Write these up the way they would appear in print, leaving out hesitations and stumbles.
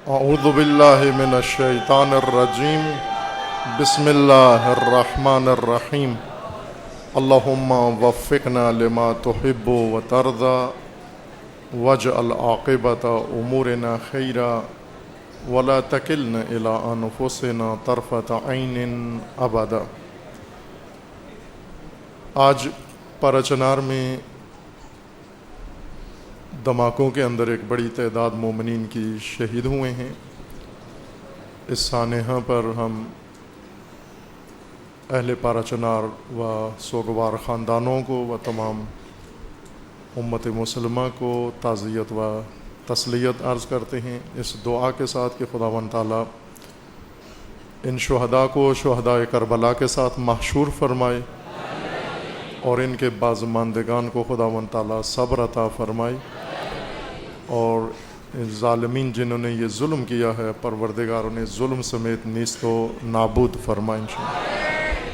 اعوذ باللہ من الشیطان الرجیم بسم اللہ الرحمن الرحیم اللہم وفقنا لما تحب وترضى واجعل عاقبۃ امورنا خیرا ولا تکلنا الی انفسنا طرفۃ عین ابدا۔ آج پارچنار میں دھماکوں کے اندر ایک بڑی تعداد مومنین کی شہید ہوئے ہیں۔ اس سانحہ پر ہم اہل پارچنار و سوگوار خاندانوں کو و تمام امت مسلمہ کو تعزیت و تسلیت عرض کرتے ہیں، اس دعا کے ساتھ کہ خداوند تعالیٰ ان شہداء کو شہداء کربلا کے ساتھ محشور فرمائے اور ان کے بازماندگان کو خداوند تعالیٰ صبر عطا فرمائے، اور ظالمین جنہوں نے یہ ظلم کیا ہے پروردگار انہیں ظلم سمیت نیست و نابود فرمائے انشاءاللہ۔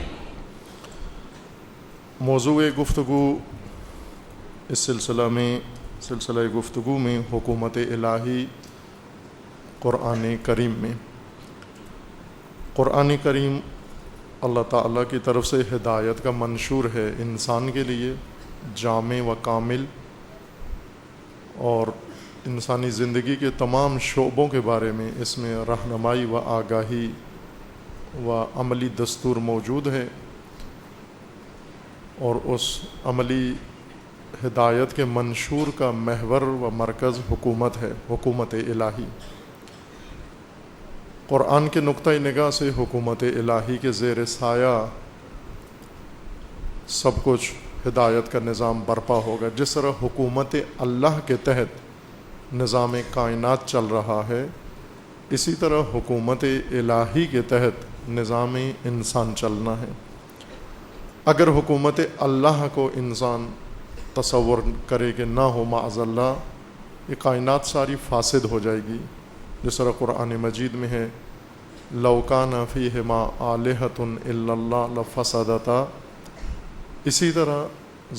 موضوع گفتگو اس سلسلہ گفتگو میں حکومت الہی قرآن کریم میں۔ قرآن کریم اللہ تعالیٰ کی طرف سے ہدایت کا منشور ہے انسان کے لیے، جامع و کامل، اور انسانی زندگی کے تمام شعبوں کے بارے میں اس میں رہنمائی و آگاہی و عملی دستور موجود ہے، اور اس عملی ہدایت کے منشور کا محور و مرکز حکومت ہے، حکومت الہی۔ قرآن کے نقطہ نگاہ سے حکومت الہی کے زیر سایہ سب کچھ ہدایت کا نظام برپا ہوگا۔ جس طرح حکومت اللہ کے تحت نظام کائنات چل رہا ہے، اسی طرح حکومت الہی کے تحت نظام انسان چلنا ہے۔ اگر حکومت اللہ کو انسان تصور کرے کہ نہ ہو معاذ اللہ، یہ کائنات ساری فاسد ہو جائے گی، جس طرح قرآن مجید میں ہے لو کان فیہما آلہۃ الا اللہ لفسدتا۔ اسی طرح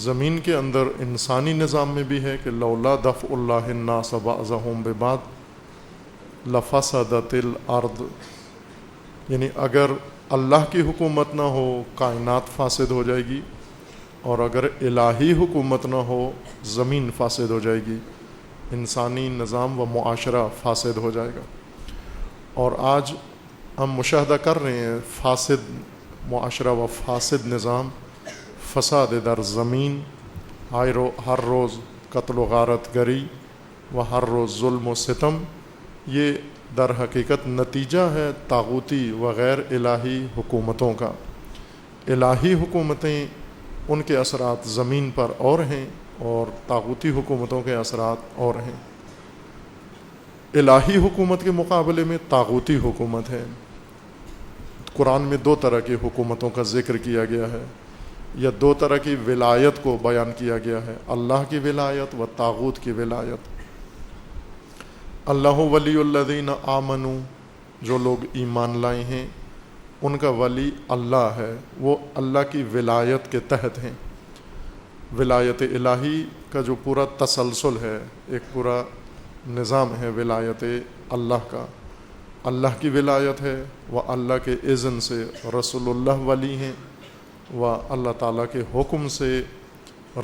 زمین کے اندر انسانی نظام میں بھی ہے کہ لولا دفع اللہ الناس بعضهم ببعض لفسدت الارض، یعنی اگر اللہ کی حکومت نہ ہو کائنات فاسد ہو جائے گی، اور اگر الہی حکومت نہ ہو زمین فاسد ہو جائے گی، انسانی نظام و معاشرہ فاسد ہو جائے گا۔ اور آج ہم مشاہدہ کر رہے ہیں فاسد معاشرہ و فاسد نظام، فساد در زمین، ہر روز قتل و غارت گری و ہر روز ظلم و ستم، یہ در حقیقت نتیجہ ہے طاغوتی و غیر الہی حکومتوں کا۔ الہی حکومتیں ان کے اثرات زمین پر اور ہیں، اور طاغوتی حکومتوں کے اثرات اور ہیں۔ الہی حکومت کے مقابلے میں طاغوتی حکومت ہے۔ قرآن میں دو طرح کی حکومتوں کا ذکر کیا گیا ہے، یا دو طرح کی ولایت کو بیان کیا گیا ہے، اللہ کی ولایت و طاغوت کی ولایت۔ اللہ ولی الذین آمنوا، جو لوگ ایمان لائے ہیں ان کا ولی اللہ ہے، وہ اللہ کی ولایت کے تحت ہیں۔ ولایت الہی کا جو پورا تسلسل ہے، ایک پورا نظام ہے ولایت اللہ کا۔ اللہ کی ولایت ہے، وہ اللہ کے اذن سے رسول اللہ ولی ہیں، و اللہ تعالیٰ کے حکم سے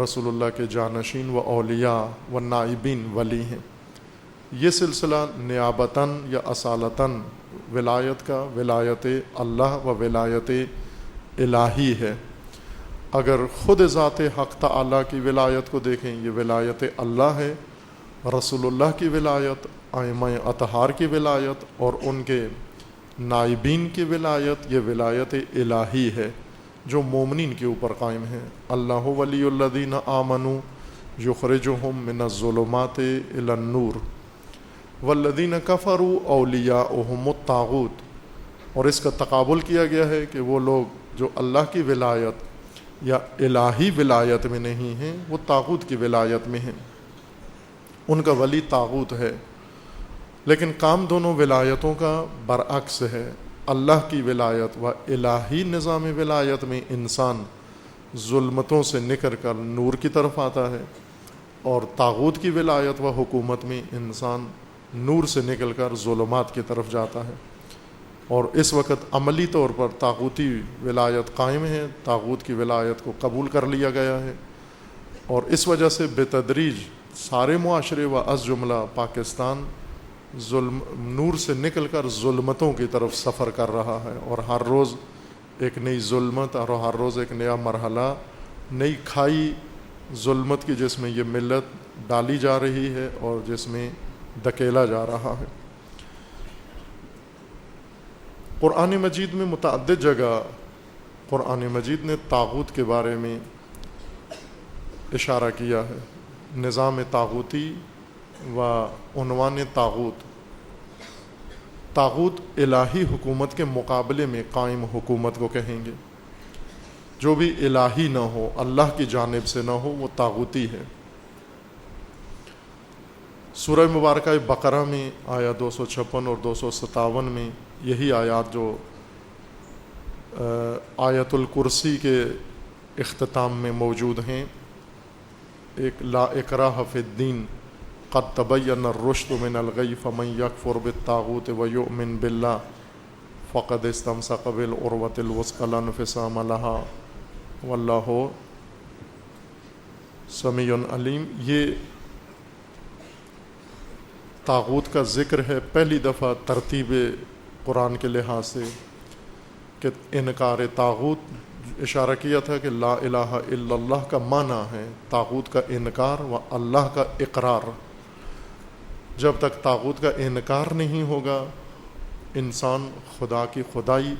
رسول اللہ کے جانشین و اولیاء و نائبین ولی ہیں۔ یہ سلسلہ نیابتاً یا اصالتاً ولایت کا ولایت اللہ و ولایت الہی ہے۔ اگر خود ذات حق تعالیٰ کی ولایت کو دیکھیں، یہ ولایت اللہ ہے۔ رسول اللہ کی ولایت، ائمہ اطہار کی ولایت اور ان کے نائبین کی ولایت، یہ ولایت الہی ہے جو مومنین کے اوپر قائم ہے۔ اللہ ولی الذین آمنوا یخرجہم من الظلمات الی النور والذین کفروا اولیاؤہم الطاغوت۔ اور اس کا تقابل کیا گیا ہے کہ وہ لوگ جو اللہ کی ولایت یا الہی ولایت میں نہیں ہیں، وہ طاغوت کی ولایت میں ہیں، ان کا ولی طاغوت ہے۔ لیکن کام دونوں ولایتوں کا برعکس ہے۔ اللہ کی ولایت و الہی نظام ولایت میں انسان ظلمتوں سے نکل کر نور کی طرف آتا ہے، اور طاغوت کی ولایت و حکومت میں انسان نور سے نکل کر ظلمات کی طرف جاتا ہے، اور اس وقت عملی طور پر طاغوتی ولایت قائم ہے، طاغوت کی ولایت کو قبول کر لیا گیا ہے، اور اس وجہ سے بتدریج سارے معاشرے و از جملہ پاکستان نور سے نکل کر ظلمتوں کی طرف سفر کر رہا ہے، اور ہر روز ایک نئی ظلمت اور ہر روز ایک نیا مرحلہ، نئی کھائی ظلمت کی جس میں یہ ملت ڈالی جا رہی ہے اور جس میں دھکیلا جا رہا ہے۔ قرآن مجید میں متعدد جگہ قرآن مجید نے طاغوت کے بارے میں اشارہ کیا ہے۔ نظام طاغوتی و عنوان طاغوت، طاغوت الہی حکومت کے مقابلے میں قائم حکومت کو کہیں گے۔ جو بھی الہی نہ ہو، اللہ کی جانب سے نہ ہو، وہ طاغوتی ہے۔ سورہ مبارکہ بقرہ میں آیا 256 اور 257 میں یہی آیات جو آیت الکرسی کے اختتام میں موجود ہیں، ایک لا اکراہ فی الدین قد تبین الرشد من الغی فمن یکفر بالطاغوت ویؤمن باللہ فقد استمسک بالعروۃ الوثقی لا انفصام لها واللہ سمیع علیم۔ یہ طاغوت کا ذکر ہے پہلی دفعہ ترتیب قرآن کے لحاظ سے، کہ انکار طاغوت اشارہ کیا تھا کہ لا الہ الا اللہ کا معنی ہے طاغوت کا انکار و اللہ کا اقرار۔ جب تک طاغوت کا انکار نہیں ہوگا، انسان خدا کی خدائی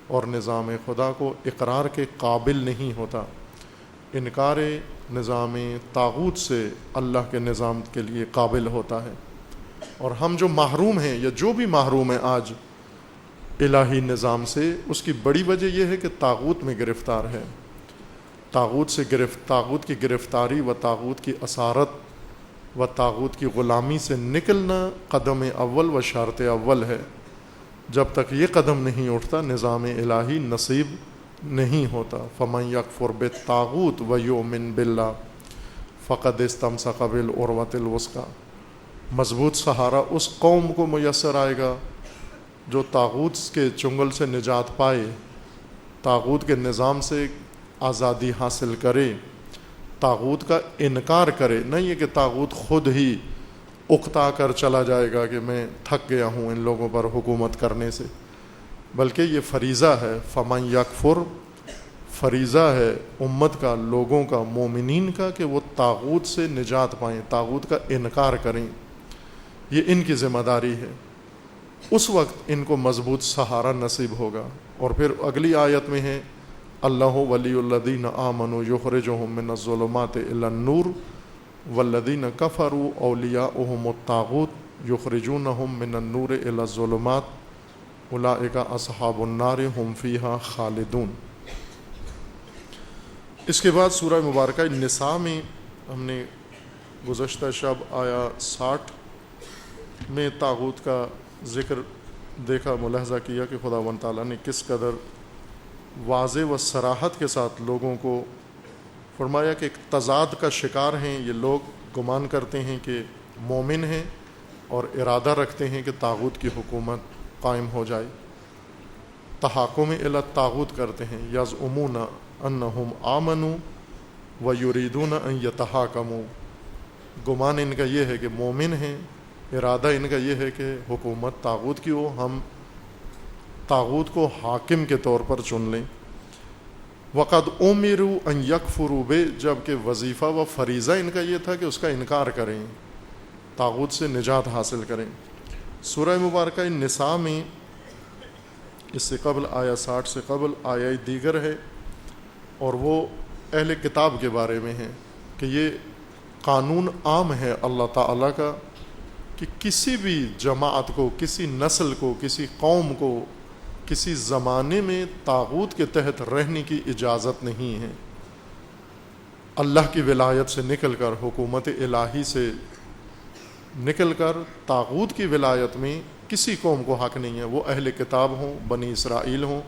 اور نظام خدا کو اقرار کے قابل نہیں ہوتا۔ انکار نظام طاغوت سے اللہ کے نظام کے لیے قابل ہوتا ہے۔ اور ہم جو محروم ہیں یا جو بھی محروم ہیں آج الہی نظام سے، اس کی بڑی وجہ یہ ہے کہ طاغوت میں گرفتار ہے۔ طاغوت کی گرفتاری و طاغوت کی اسارت و طاغوت کی غلامی سے نکلنا قدم اول و شرط اول ہے۔ جب تک یہ قدم نہیں اٹھتا، نظام الہی نصیب نہیں ہوتا۔ فمن یکفر بالطاغوت ویؤمن باللہ فقد استمسک بالعروۃ الوثقی۔ مضبوط سہارا اس قوم کو میسر آئے گا جو طاغوت کے چنگل سے نجات پائے، طاغوت کے نظام سے آزادی حاصل کرے، طاغوت کا انکار کرے۔ نہیں یہ کہ طاغوت خود ہی اکتا کر چلا جائے گا کہ میں تھک گیا ہوں ان لوگوں پر حکومت کرنے سے، بلکہ یہ فریضہ ہے۔ فمن یکفر، فریضہ ہے امت کا، لوگوں کا، مومنین کا، کہ وہ طاغوت سے نجات پائیں، طاغوت کا انکار کریں۔ یہ ان کی ذمہ داری ہے۔ اس وقت ان کو مضبوط سہارا نصیب ہوگا۔ اور پھر اگلی آیت میں ہے اللہ ولی الذین آمنوا یخرجہم من الظلمات الی النور والذین کفروا اولیاؤہم الطاغوت یخرجونہم من النور الی الظلمات اولئک اصحاب النار ہم فیہا خالدون۔ اس کے بعد سورہ مبارکہ نساء میں ہم نے گزشتہ شب آیا 60 میں طاغوت کا ذکر دیکھا، ملاحظہ کیا کہ خداوند تعالیٰ نے کس قدر واضح و صراحت کے ساتھ لوگوں کو فرمایا کہ ایک تضاد کا شکار ہیں یہ لوگ۔ گمان کرتے ہیں کہ مومن ہیں اور ارادہ رکھتے ہیں کہ طاغوت کی حکومت قائم ہو جائے، تحاکم الی الطاغوت کرتے ہیں۔ یزعمون انہم آمنوا ویریدون ان یتحاکموا۔ گمان ان کا یہ ہے کہ مومن ہیں، ارادہ ان کا یہ ہے کہ حکومت طاغوت کی ہو، ہم طاغوت کو حاکم کے طور پر چن لیں۔ وقد امروا ان یکفروا بہ، جبکہ وظیفہ و فریضہ ان کا یہ تھا کہ اس کا انکار کریں، طاغوت سے نجات حاصل کریں۔ سورہ مبارکہ نساء میں اس سے قبل آیا 60 سے قبل آیا دیگر ہے، اور وہ اہل کتاب کے بارے میں ہے کہ یہ قانون عام ہے اللہ تعالیٰ کا کہ کسی بھی جماعت کو، کسی نسل کو، کسی قوم کو کسی زمانے میں طاغوت کے تحت رہنے کی اجازت نہیں ہے۔ اللہ کی ولایت سے نکل کر، حکومت الہی سے نکل کر طاغوت کی ولایت میں کسی قوم کو حق نہیں ہے، وہ اہل کتاب ہوں، بنی اسرائیل ہوں،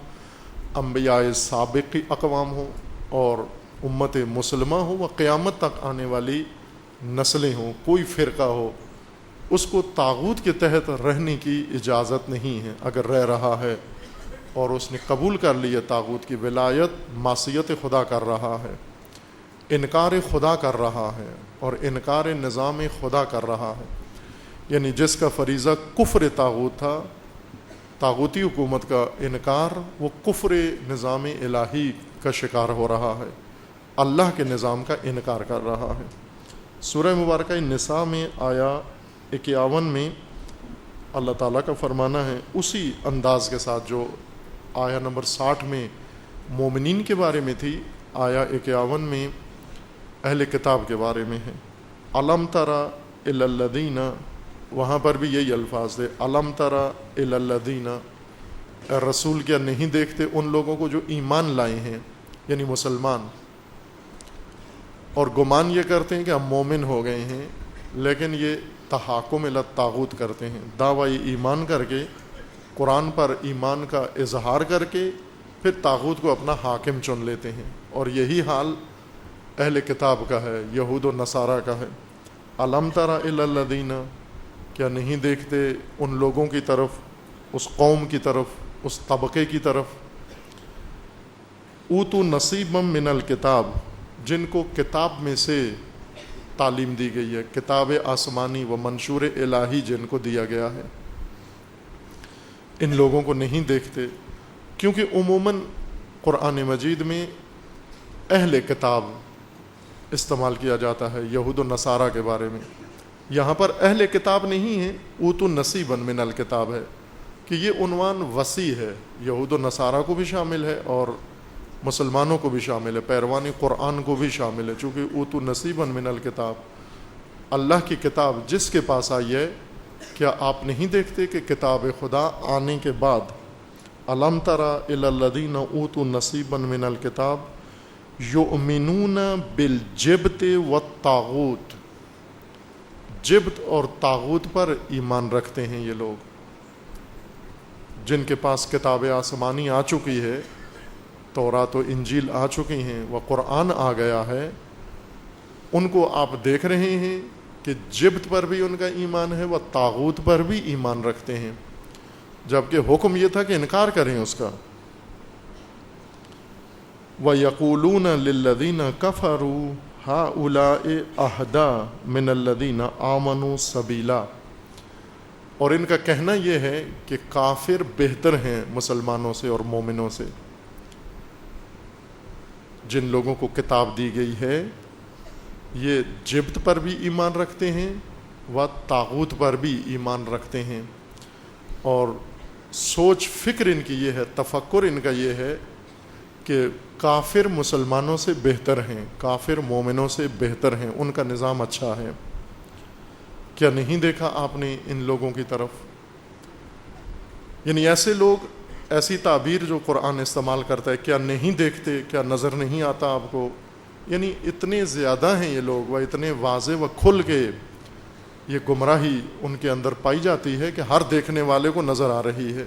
انبیاء سابق کی اقوام ہوں، اور امت مسلمہ ہو، وہ قیامت تک آنے والی نسلیں ہوں، کوئی فرقہ ہو، اس کو طاغوت کے تحت رہنے کی اجازت نہیں ہے. اگر رہ رہا ہے اور اس نے قبول کر لی ہے طاغوت کی ولایت، معصیت خدا کر رہا ہے، انکار خدا کر رہا ہے اور انکار نظام خدا کر رہا ہے. یعنی جس کا فریضہ کفر طاغوت تھا، طاغوتی حکومت کا انکار، وہ کفر نظام الہی کا شکار ہو رہا ہے، اللہ کے نظام کا انکار کر رہا ہے. سورہ مبارکہ نساء میں آیا 51 میں اللہ تعالیٰ کا فرمانا ہے اسی انداز کے ساتھ جو آیا نمبر 60 میں مومنین کے بارے میں تھی، آیا 51 میں اہل کتاب کے بارے میں ہے. الم تری الی الذین، وہاں پر بھی یہی الفاظ تھے، الم تری الی الذین، اے رسول کیا نہیں دیکھتے ان لوگوں کو جو ایمان لائے ہیں، یعنی مسلمان، اور گمان یہ کرتے ہیں کہ ہم مومن ہو گئے ہیں، لیکن یہ تحاکم الی الطاغوت کرتے ہیں، دعوی ایمان کر کے، قرآن پر ایمان کا اظہار کر کے پھر طاغوت کو اپنا حاکم چن لیتے ہیں. اور یہی حال اہل کتاب کا ہے، یہود و نصارہ کا ہے. الم تری الی الذین، کیا نہیں دیکھتے ان لوگوں کی طرف، اس قوم کی طرف، اس طبقے کی طرف، اوتوا نصیبا من الکتاب، جن کو کتاب میں سے تعلیم دی گئی ہے، کتاب آسمانی و منشور الہی جن کو دیا گیا ہے. ان لوگوں کو نہیں دیکھتے، کیونکہ عموماً قرآن مجید میں اہل کتاب استعمال کیا جاتا ہے یہود و نصارہ کے بارے میں. یہاں پر اہل کتاب نہیں ہے، اوتوا نصیبا من الکتاب ہے، کہ یہ عنوان وسیع ہے، یہود و نصارہ کو بھی شامل ہے اور مسلمانوں کو بھی شامل ہے، پیروان قرآن کو بھی شامل ہے. چونکہ اوتوا نصیبا من الکتاب، اللہ کی کتاب جس کے پاس آئی ہے، کیا آپ نہیں دیکھتے کہ کتاب خدا آنے کے بعد الم تری الی الذین اوتوا نصیبا من الکتاب یؤمنون بالجبت والطاغوت، جبت اور طاغوت پر ایمان رکھتے ہیں. یہ لوگ جن کے پاس کتاب آسمانی آ چکی ہے، تورات و انجیل آ چکی ہیں، وہ قرآن آ گیا ہے، ان کو آپ دیکھ رہے ہیں کہ جبت پر بھی ان کا ایمان ہے، وہ طاغوت پر بھی ایمان رکھتے ہیں، جبکہ حکم یہ تھا کہ انکار کریں اس کا. وَيَقُولُونَ لِلَّذِينَ كَفَرُوا هَؤُلَاءِ أَهْدَىٰ مِنَ الَّذِينَ آمَنُوا سَبِيلًا، اور ان کا کہنا یہ ہے کہ کافر بہتر ہیں مسلمانوں سے اور مومنوں سے. جن لوگوں کو کتاب دی گئی ہے یہ جبت پر بھی ایمان رکھتے ہیں و طاغوت پر بھی ایمان رکھتے ہیں، اور سوچ فکر ان کی یہ ہے، تفکر ان کا یہ ہے کہ کافر مسلمانوں سے بہتر ہیں، کافر مومنوں سے بہتر ہیں، ان کا نظام اچھا ہے. کیا نہیں دیکھا آپ نے ان لوگوں کی طرف؟ یعنی ایسے لوگ، ایسی تعبیر جو قرآن استعمال کرتا ہے، کیا نہیں دیکھتے، کیا نظر نہیں آتا آپ کو؟ یعنی اتنے زیادہ ہیں یہ لوگ، وہ اتنے واضح و کھل کے یہ گمراہی ان کے اندر پائی جاتی ہے کہ ہر دیکھنے والے کو نظر آ رہی ہے.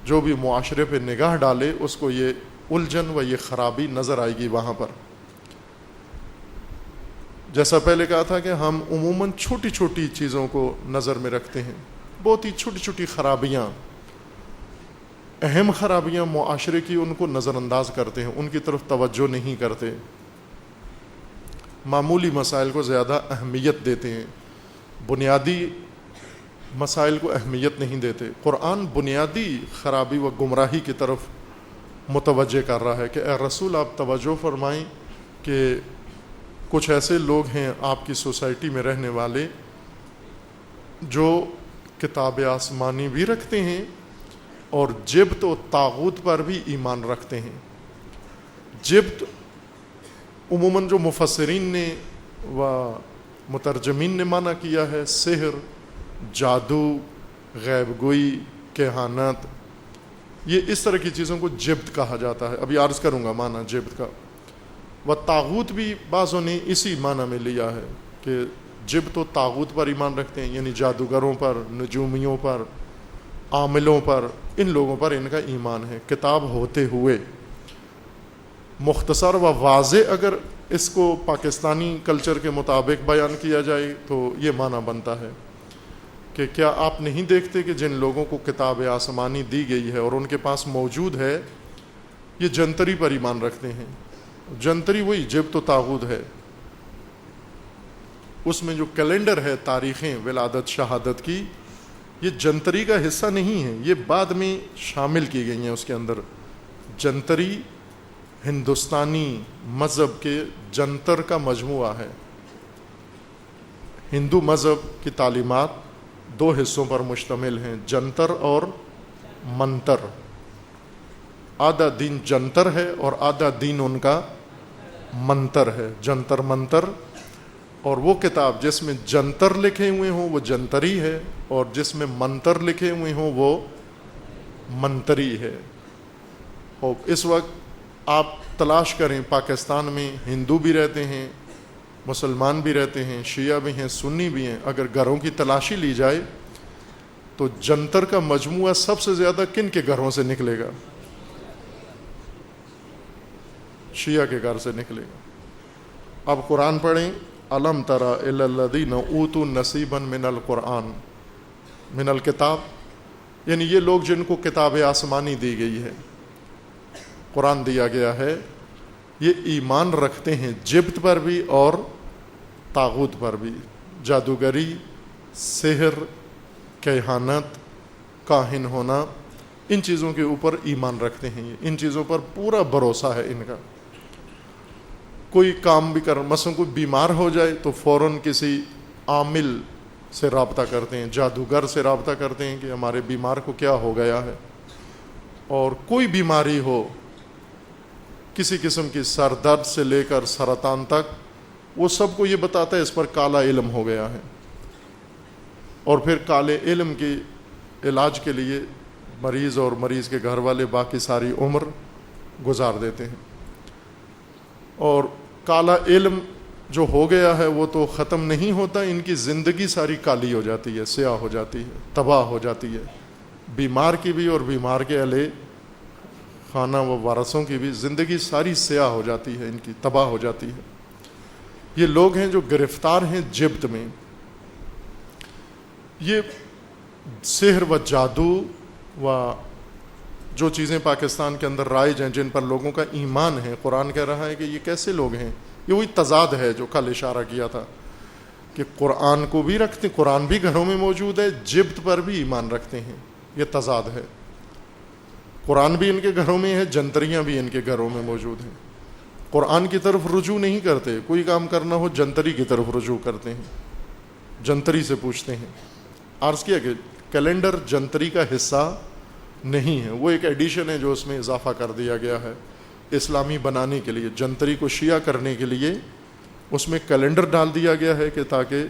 جو بھی معاشرے پہ نگاہ ڈالے اس کو یہ الجھن و یہ خرابی نظر آئے گی وہاں پر. جیسا پہلے کہا تھا کہ ہم عموماً چھوٹی چھوٹی چیزوں کو نظر میں رکھتے ہیں، بہت ہی چھوٹی چھوٹی خرابیاں، اہم خرابیاں معاشرے کی، ان کو نظر انداز کرتے ہیں، ان کی طرف توجہ نہیں کرتے، معمولی مسائل کو زیادہ اہمیت دیتے ہیں، بنیادی مسائل کو اہمیت نہیں دیتے. قرآن بنیادی خرابی و گمراہی کی طرف متوجہ کر رہا ہے کہ اے رسول آپ توجہ فرمائیں کہ کچھ ایسے لوگ ہیں آپ کی سوسائٹی میں رہنے والے جو کتاب آسمانی بھی رکھتے ہیں اور جبت و طاغوت پر بھی ایمان رکھتے ہیں. جبت عموماً جو مفسرین نے و مترجمین نے معنی کیا ہے سحر، جادو، غیب گوئی، کہانت، یہ اس طرح کی چیزوں کو جبت کہا جاتا ہے. ابھی عرض کروں گا معنی جبت کا. و طاغوت بھی بعضوں نے اسی معنی میں لیا ہے کہ جبت و طاغوت پر ایمان رکھتے ہیں، یعنی جادوگروں پر، نجومیوں پر، عاملوں پر، ان لوگوں پر ان کا ایمان ہے کتاب ہوتے ہوئے. مختصر و واضح اگر اس کو پاکستانی کلچر کے مطابق بیان کیا جائے تو یہ معنی بنتا ہے کہ کیا آپ نہیں دیکھتے کہ جن لوگوں کو کتاب آسمانی دی گئی ہے اور ان کے پاس موجود ہے، یہ جنتری پر ایمان رکھتے ہیں۔ جنتری وہی جبت و طاغوت ہے، اس میں جو کیلنڈر ہے تاریخیں ولادت شہادت کی، یہ جنتری کا حصہ نہیں ہے، یہ بعد میں شامل کی گئی ہیں اس کے اندر۔ جنتری ہندوستانی مذہب کے جنتر کا مجموعہ ہے۔ ہندو مذہب کی تعلیمات دو حصوں پر مشتمل ہیں، جنتر اور منتر۔ آدھا دین جنتر ہے اور آدھا دین ان کا منتر ہے، جنتر منتر۔ اور وہ کتاب جس میں جنتر لکھے ہوئے ہوں وہ جنتری ہے، اور جس میں منتر لکھے ہوئے ہوں وہ منتری ہے۔ اور اس وقت آپ تلاش کریں، پاکستان میں ہندو بھی رہتے ہیں، مسلمان بھی رہتے ہیں، شیعہ بھی ہیں، سنی بھی ہیں، اگر گھروں کی تلاشی لی جائے تو جنتر کا مجموعہ سب سے زیادہ کن کے گھروں سے نکلے گا؟ شیعہ کے گھر سے نکلے گا۔ اب قرآن پڑھیں، الم تری الی الذین اوتوا نصیبا من القرآن من الکتاب، یعنی یہ لوگ جن کو کتاب آسمانی دی گئی ہے، قرآن دیا گیا ہے، یہ ایمان رکھتے ہیں جبت پر بھی اور طاغوت پر بھی، جادوگری، سحر، کہانت، کاہن ہونا، ان چیزوں کے اوپر ایمان رکھتے ہیں، ان چیزوں پر پورا بھروسہ ہے ان کا۔ کوئی کام بھی مثلا کوئی بیمار ہو جائے تو فوراً کسی عامل سے رابطہ کرتے ہیں، جادوگر سے رابطہ کرتے ہیں کہ ہمارے بیمار کو کیا ہو گیا ہے۔ اور کوئی بیماری ہو، کسی قسم کی سر درد سے لے کر سرطان تک، وہ سب کو یہ بتاتا ہے اس پر کالا علم ہو گیا ہے، اور پھر کالے علم کے علاج کے لیے مریض اور مریض کے گھر والے باقی ساری عمر گزار دیتے ہیں۔ اور کالا علم جو ہو گیا ہے وہ تو ختم نہیں ہوتا، ان کی زندگی ساری کالی ہو جاتی ہے، سیاہ ہو جاتی ہے، تباہ ہو جاتی ہے، بیمار کی بھی اور بیمار کے اہل خانہ و وارثوں کی بھی زندگی ساری سیاہ ہو جاتی ہے، ان کی تباہ ہو جاتی ہے۔ یہ لوگ ہیں جو گرفتار ہیں جبت میں۔ یہ سحر و جادو و جو چیزیں پاکستان کے اندر رائج ہیں، جن پر لوگوں کا ایمان ہے، قرآن کہہ رہا ہے کہ یہ کیسے لوگ ہیں، یہ وہی تضاد ہے جو کل اشارہ کیا تھا کہ قرآن کو بھی رکھتے، قرآن بھی گھروں میں موجود ہے، جبت پر بھی ایمان رکھتے ہیں، یہ تضاد ہے۔ قرآن بھی ان کے گھروں میں ہے، جنتریاں بھی ان کے گھروں میں موجود ہیں۔ قرآن کی طرف رجوع نہیں کرتے، کوئی کام کرنا ہو جنتری کی طرف رجوع کرتے ہیں، جنتری سے پوچھتے ہیں۔ عرض کیا کہ کیلنڈر جنتری کا حصہ نہیں ہے، وہ ایک ایڈیشن ہے جو اس میں اضافہ کر دیا گیا ہے اسلامی بنانے کے لیے، جنتری کو شیعہ کرنے کے لیے اس میں کیلنڈر ڈال دیا گیا ہے کہ تاکہ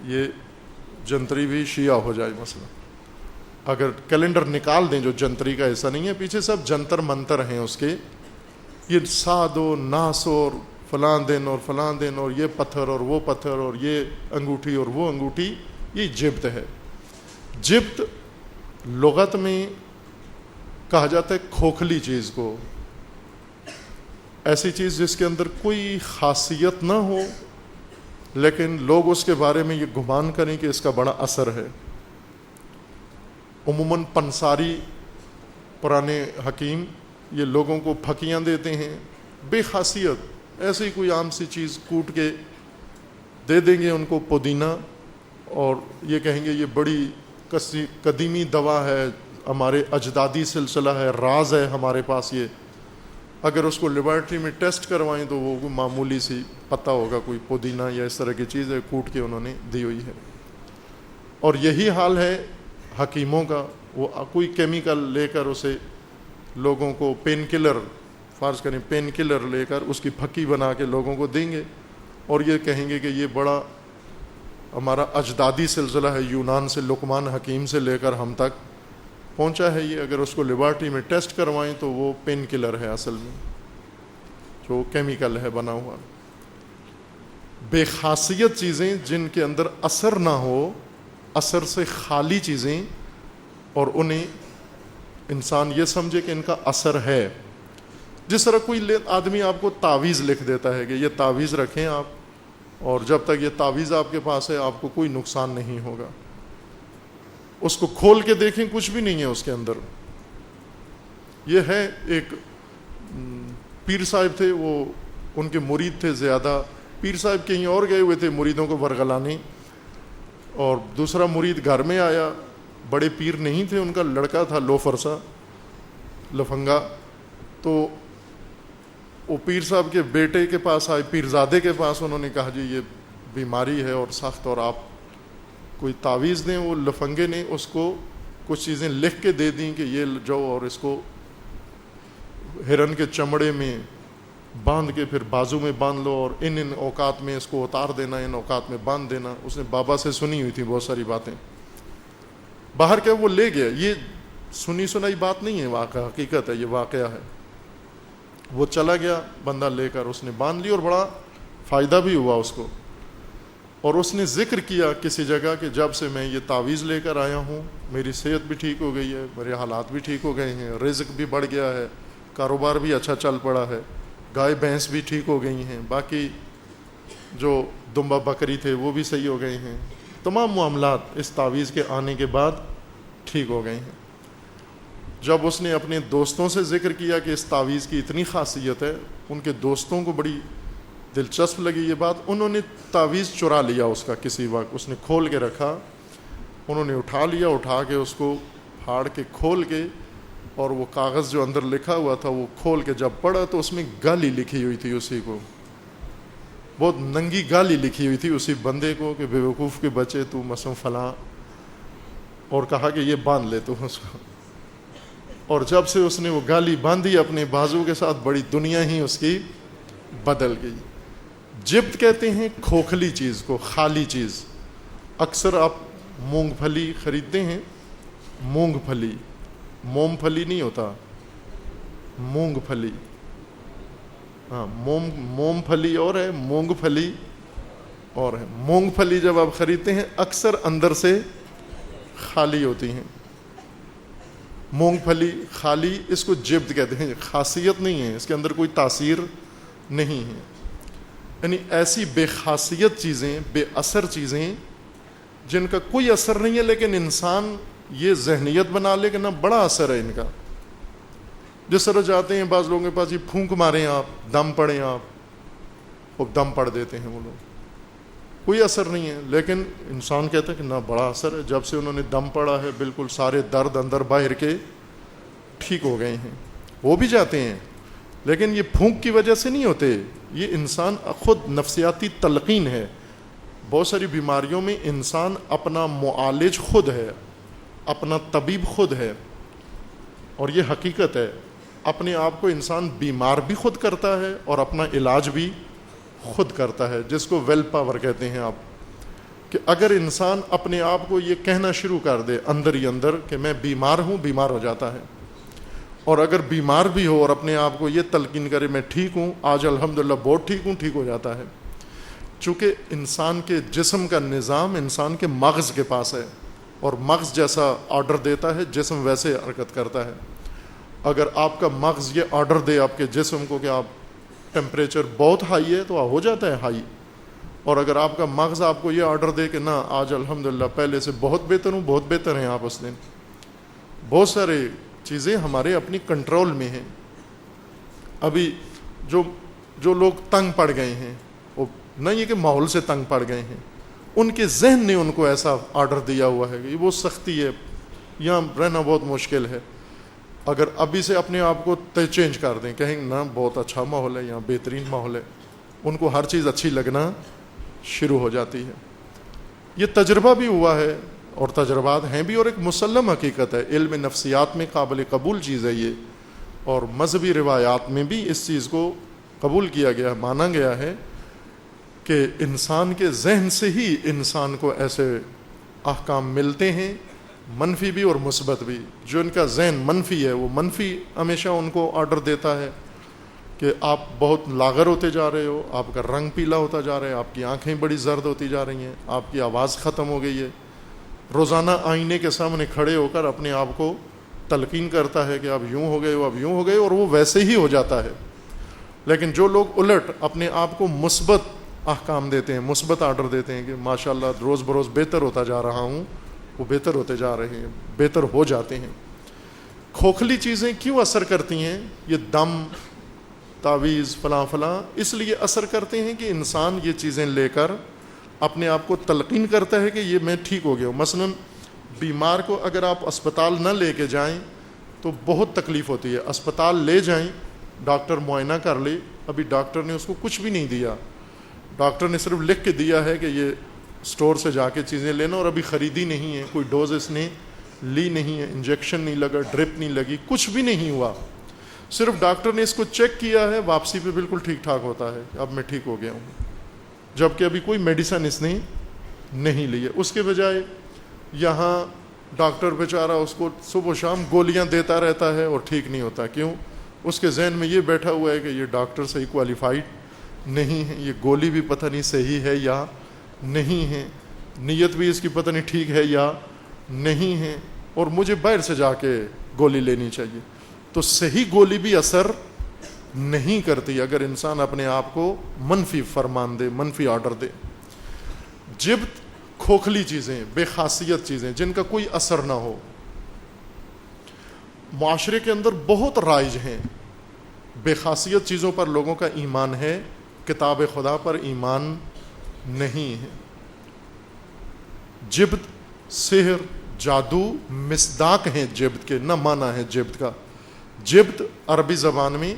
یہ جنتری بھی شیعہ ہو جائے۔ مثلا اگر کیلنڈر نکال دیں جو جنتری کا حصہ نہیں ہے، پیچھے سب جنتر منتر ہیں اس کے، یہ ساد و ناس اور فلاں دن اور فلاں دن اور یہ پتھر اور وہ پتھر اور یہ انگوٹھی اور وہ انگوٹھی، یہ جبت ہے۔ جبت لغت میں کہا جاتا ہے کھوکھلی چیز کو، ایسی چیز جس کے اندر کوئی خاصیت نہ ہو لیکن لوگ اس کے بارے میں یہ گمان کریں کہ اس کا بڑا اثر ہے۔ عموماً پنساری پرانے حکیم یہ لوگوں کو پھکیاں دیتے ہیں، بے خاصیت ایسی کوئی عام سی چیز کوٹ کے دے دیں گے ان کو، پودینہ، اور یہ کہیں گے یہ بڑی قدیمی دوا ہے، ہمارے اجدادی سلسلہ ہے، راز ہے ہمارے پاس یہ۔ اگر اس کو لیبارٹری میں ٹیسٹ کروائیں تو وہ معمولی سی پتہ ہوگا، کوئی پودینہ یا اس طرح کی چیز ہے کوٹ کے انہوں نے دی ہوئی ہے۔ اور یہی حال ہے حکیموں کا، وہ کوئی کیمیکل لے کر اسے لوگوں کو پین کلر، فرض کریں پین کلر لے کر اس کی پھکی بنا کے لوگوں کو دیں گے، اور یہ کہیں گے کہ یہ بڑا ہمارا اجدادی سلسلہ ہے، یونان سے لقمان حکیم سے لے کر ہم تک پہنچا ہے یہ۔ اگر اس کو لیبارٹری میں ٹیسٹ کروائیں تو وہ پین کلر ہے اصل میں، جو کیمیکل ہے بنا ہوا۔ بے خاصیت چیزیں جن کے اندر اثر نہ ہو، اثر سے خالی چیزیں، اور انہیں انسان یہ سمجھے کہ ان کا اثر ہے۔ جس طرح کوئی آدمی آپ کو تعویذ لکھ دیتا ہے کہ یہ تعویذ رکھیں آپ، اور جب تک یہ تعویذ آپ کے پاس ہے آپ کو کوئی نقصان نہیں ہوگا، اس کو کھول کے دیکھیں کچھ بھی نہیں ہے اس کے اندر. یہ ہے ایک پیر صاحب تھے, وہ ان کے مرید تھے زیادہ. پیر صاحب کہیں اور گئے ہوئے تھے مریدوں کو ورغلانے, اور دوسرا مرید گھر میں آیا. بڑے پیر نہیں تھے, ان کا لڑکا تھا لوفر سا لفنگا. تو وہ پیر صاحب کے بیٹے کے پاس آئے, پیرزادے کے پاس. انہوں نے کہا جی یہ بیماری ہے اور سخت, اور آپ کوئی تعویذ دیں. وہ لفنگے نے اس کو کچھ چیزیں لکھ کے دے دیں کہ یہ جاؤ اور اس کو ہرن کے چمڑے میں باندھ کے پھر بازو میں باندھ لو, اور ان اوقات میں اس کو اتار دینا, ان اوقات میں باندھ دینا. اس نے بابا سے سنی ہوئی تھی بہت ساری باتیں. باہر کیا وہ لے گیا, یہ سنی سنائی بات نہیں ہے, واقعہ حقیقت ہے, یہ واقعہ ہے. وہ چلا گیا بندہ لے کر, اس نے باندھ لی اور بڑا فائدہ بھی ہوا اس کو. اور اس نے ذکر کیا کسی جگہ کہ جب سے میں یہ تعویذ لے کر آیا ہوں میری صحت بھی ٹھیک ہو گئی ہے, میرے حالات بھی ٹھیک ہو گئے ہیں, رزق بھی بڑھ گیا ہے, کاروبار بھی اچھا چل پڑا ہے, گائے بھینس بھی ٹھیک ہو گئی ہیں, باقی جو دمبا بکری تھے وہ بھی صحیح ہو گئے ہیں. تمام معاملات اس تعویذ کے آنے کے بعد ٹھیک ہو گئے ہیں. جب اس نے اپنے دوستوں سے ذکر کیا کہ اس تعویذ کی اتنی خاصیت ہے, ان کے دوستوں کو بڑی دلچسپ لگی یہ بات. انہوں نے تعویذ چرا لیا اس کا کسی وقت, اس نے کھول کے رکھا, انہوں نے اٹھا لیا, اٹھا کے اس کو پھاڑ کے کھول کے, اور وہ کاغذ جو اندر لکھا ہوا تھا وہ کھول کے جب پڑھا تو اس میں گالی لکھی ہوئی تھی اسی کو, بہت ننگی گالی لکھی ہوئی تھی اسی بندے کو کہ بے وقوف کے بچے تو مثلا فلاں, اور کہا کہ یہ باندھ لے تو اس کو. اور جب سے اس نے وہ گالی باندھی اپنے بازو کے ساتھ, بڑی دنیا ہی اس کی بدل گئی. جبت کہتے ہیں کھوکھلی چیز کو, خالی چیز. اکثر آپ مونگ پھلی خریدتے ہیں, مونگ پھلی, موم پھلی نہیں ہوتا, مونگ پھلی. ہاں موم پھلی اور ہے, مونگ پھلی اور ہے. مونگ پھلی جب آپ خریدتے ہیں اکثر اندر سے خالی ہوتی ہیں. مونگ پھلی خالی, اس کو جبت کہتے ہیں. خاصیت نہیں ہے اس کے اندر, کوئی تاثیر نہیں ہے. یعنی ایسی بے خاصیت چیزیں, بے اثر چیزیں جن کا کوئی اثر نہیں ہے, لیکن انسان یہ ذہنیت بنا لے کہ نا بڑا اثر ہے ان کا. جس طرح جاتے ہیں بعض لوگوں کے پاس, یہ پھونک ماریں آپ, دم پڑیں آپ, وہ دم پڑ دیتے ہیں وہ لوگ, کوئی اثر نہیں ہے. لیکن انسان کہتا ہے کہ نہ بڑا اثر ہے. جب سے انہوں نے دم پڑا ہے بالکل سارے درد اندر باہر کے ٹھیک ہو گئے ہیں. وہ بھی جاتے ہیں لیکن یہ پھونک کی وجہ سے نہیں ہوتے, یہ انسان خود نفسیاتی تلقین ہے. بہت ساری بیماریوں میں انسان اپنا معالج خود ہے, اپنا طبیب خود ہے, اور یہ حقیقت ہے. اپنے آپ کو انسان بیمار بھی خود کرتا ہے اور اپنا علاج بھی خود کرتا ہے, جس کو ویل پاور کہتے ہیں آپ. کہ اگر انسان اپنے آپ کو یہ کہنا شروع کر دے اندر ہی اندر کہ میں بیمار ہوں, بیمار ہو جاتا ہے. اور اگر بیمار بھی ہو اور اپنے آپ کو یہ تلقین کرے میں ٹھیک ہوں, آج الحمدللہ بہت ٹھیک ہوں, ٹھیک ہو جاتا ہے. چونکہ انسان کے جسم کا نظام انسان کے مغز کے پاس ہے, اور مغز جیسا آرڈر دیتا ہے جسم ویسے حرکت کرتا ہے. اگر آپ کا مغز یہ آرڈر دے آپ کے جسم کو کہ آپ ٹیمپریچر بہت ہائی ہے تو ہو جاتا ہے ہائی. اور اگر آپ کا مغز آپ کو یہ آرڈر دے کہ نہ آج الحمدللہ پہلے سے بہت بہتر ہوں, بہت بہتر ہیں آپ اس دن. بہت سارے چیزیں ہمارے اپنی کنٹرول میں ہیں. ابھی جو لوگ تنگ پڑ گئے ہیں, وہ نہ یہ کہ ماحول سے تنگ پڑ گئے ہیں, ان کے ذہن نے ان کو ایسا آرڈر دیا ہوا ہے کہ وہ سختی ہے, یہاں رہنا بہت مشکل ہے. اگر ابھی سے اپنے آپ کو چینج کر دیں, کہیں نہ بہت اچھا ماحول ہے, یہاں بہترین ماحول ہے, ان کو ہر چیز اچھی لگنا شروع ہو جاتی ہے. یہ تجربہ بھی ہوا ہے اور تجربات ہیں بھی, اور ایک مسلم حقیقت ہے. علم نفسیات میں قابل قبول چیز ہے یہ, اور مذہبی روایات میں بھی اس چیز کو قبول کیا گیا, مانا گیا ہے کہ انسان کے ذہن سے ہی انسان کو ایسے احکام ملتے ہیں, منفی بھی اور مثبت بھی. جو ان کا ذہن منفی ہے وہ منفی ہمیشہ ان کو آرڈر دیتا ہے کہ آپ بہت لاغر ہوتے جا رہے ہو, آپ کا رنگ پیلا ہوتا جا رہا ہے, آپ کی آنکھیں بڑی زرد ہوتی جا رہی ہیں, آپ کی آواز ختم ہو گئی ہے. روزانہ آئینے کے سامنے کھڑے ہو کر اپنے آپ کو تلقین کرتا ہے کہ آپ یوں ہو گئے ہو, اب یوں ہو گئے, اور وہ ویسے ہی ہو جاتا ہے. لیکن جو لوگ الٹ اپنے آپ کو مثبت احکام دیتے ہیں, مثبت آرڈر دیتے ہیں کہ ماشاءاللہ روز بروز بہتر ہوتا جا رہا ہوں, وہ بہتر ہوتے جا رہے ہیں، بہتر ہو جاتے ہیں۔ کھوکھلی چیزیں کیوں اثر کرتی ہیں؟ یہ دم، تعویذ، فلاں فلاں اس لیے اثر کرتے ہیں کہ انسان یہ چیزیں لے کر اپنے آپ کو تلقین کرتا ہے کہ یہ میں ٹھیک ہو گیا ہوں۔ مثلا بیمار کو اگر آپ اسپتال نہ لے کے جائیں تو بہت تکلیف ہوتی ہے، اسپتال لے جائیں، ڈاکٹر معائنہ کر لے، ابھی ڈاکٹر نے اس کو کچھ بھی نہیں دیا، ڈاکٹر نے صرف لکھ کے دیا ہے کہ یہ اسٹور سے جا کے چیزیں لینا، اور ابھی خریدی نہیں ہے، کوئی ڈوز اس نے لی نہیں ہے، انجیکشن نہیں لگا، ڈرپ نہیں لگی، کچھ بھی نہیں ہوا، صرف ڈاکٹر نے اس کو چیک کیا ہے، واپسی پہ بالکل ٹھیک ٹھاک ہوتا ہے، اب میں ٹھیک ہو گیا ہوں، جبکہ ابھی کوئی میڈیسن اس نے نہیں لی ہے۔ اس کے بجائے یہاں ڈاکٹر بیچارہ اس کو صبح و شام گولیاں دیتا رہتا ہے اور ٹھیک نہیں ہوتا، کیوں؟ اس کے ذہن میں یہ بیٹھا ہوا ہے کہ یہ ڈاکٹر صحیح کوالیفائڈ نہیں ہے، یہ گولی بھی پتہ نہیں صحیح ہے یا نہیں ہے، نیت بھی اس کی پتہ نہیں ٹھیک ہے یا نہیں ہے، اور مجھے باہر سے جا کے گولی لینی چاہیے۔ تو صحیح گولی بھی اثر نہیں کرتی اگر انسان اپنے آپ کو منفی فرمان دے، منفی آرڈر دے۔ جبت، کھوکھلی چیزیں، بے خاصیت چیزیں جن کا کوئی اثر نہ ہو، معاشرے کے اندر بہت رائج ہیں۔ بے خاصیت چیزوں پر لوگوں کا ایمان ہے، کتاب خدا پر ایمان نہیں ہے۔ جبت، سحر، جادو مصداق ہیں جبت کے، نہ مانا ہے جبت کا۔ جبت عربی زبان میں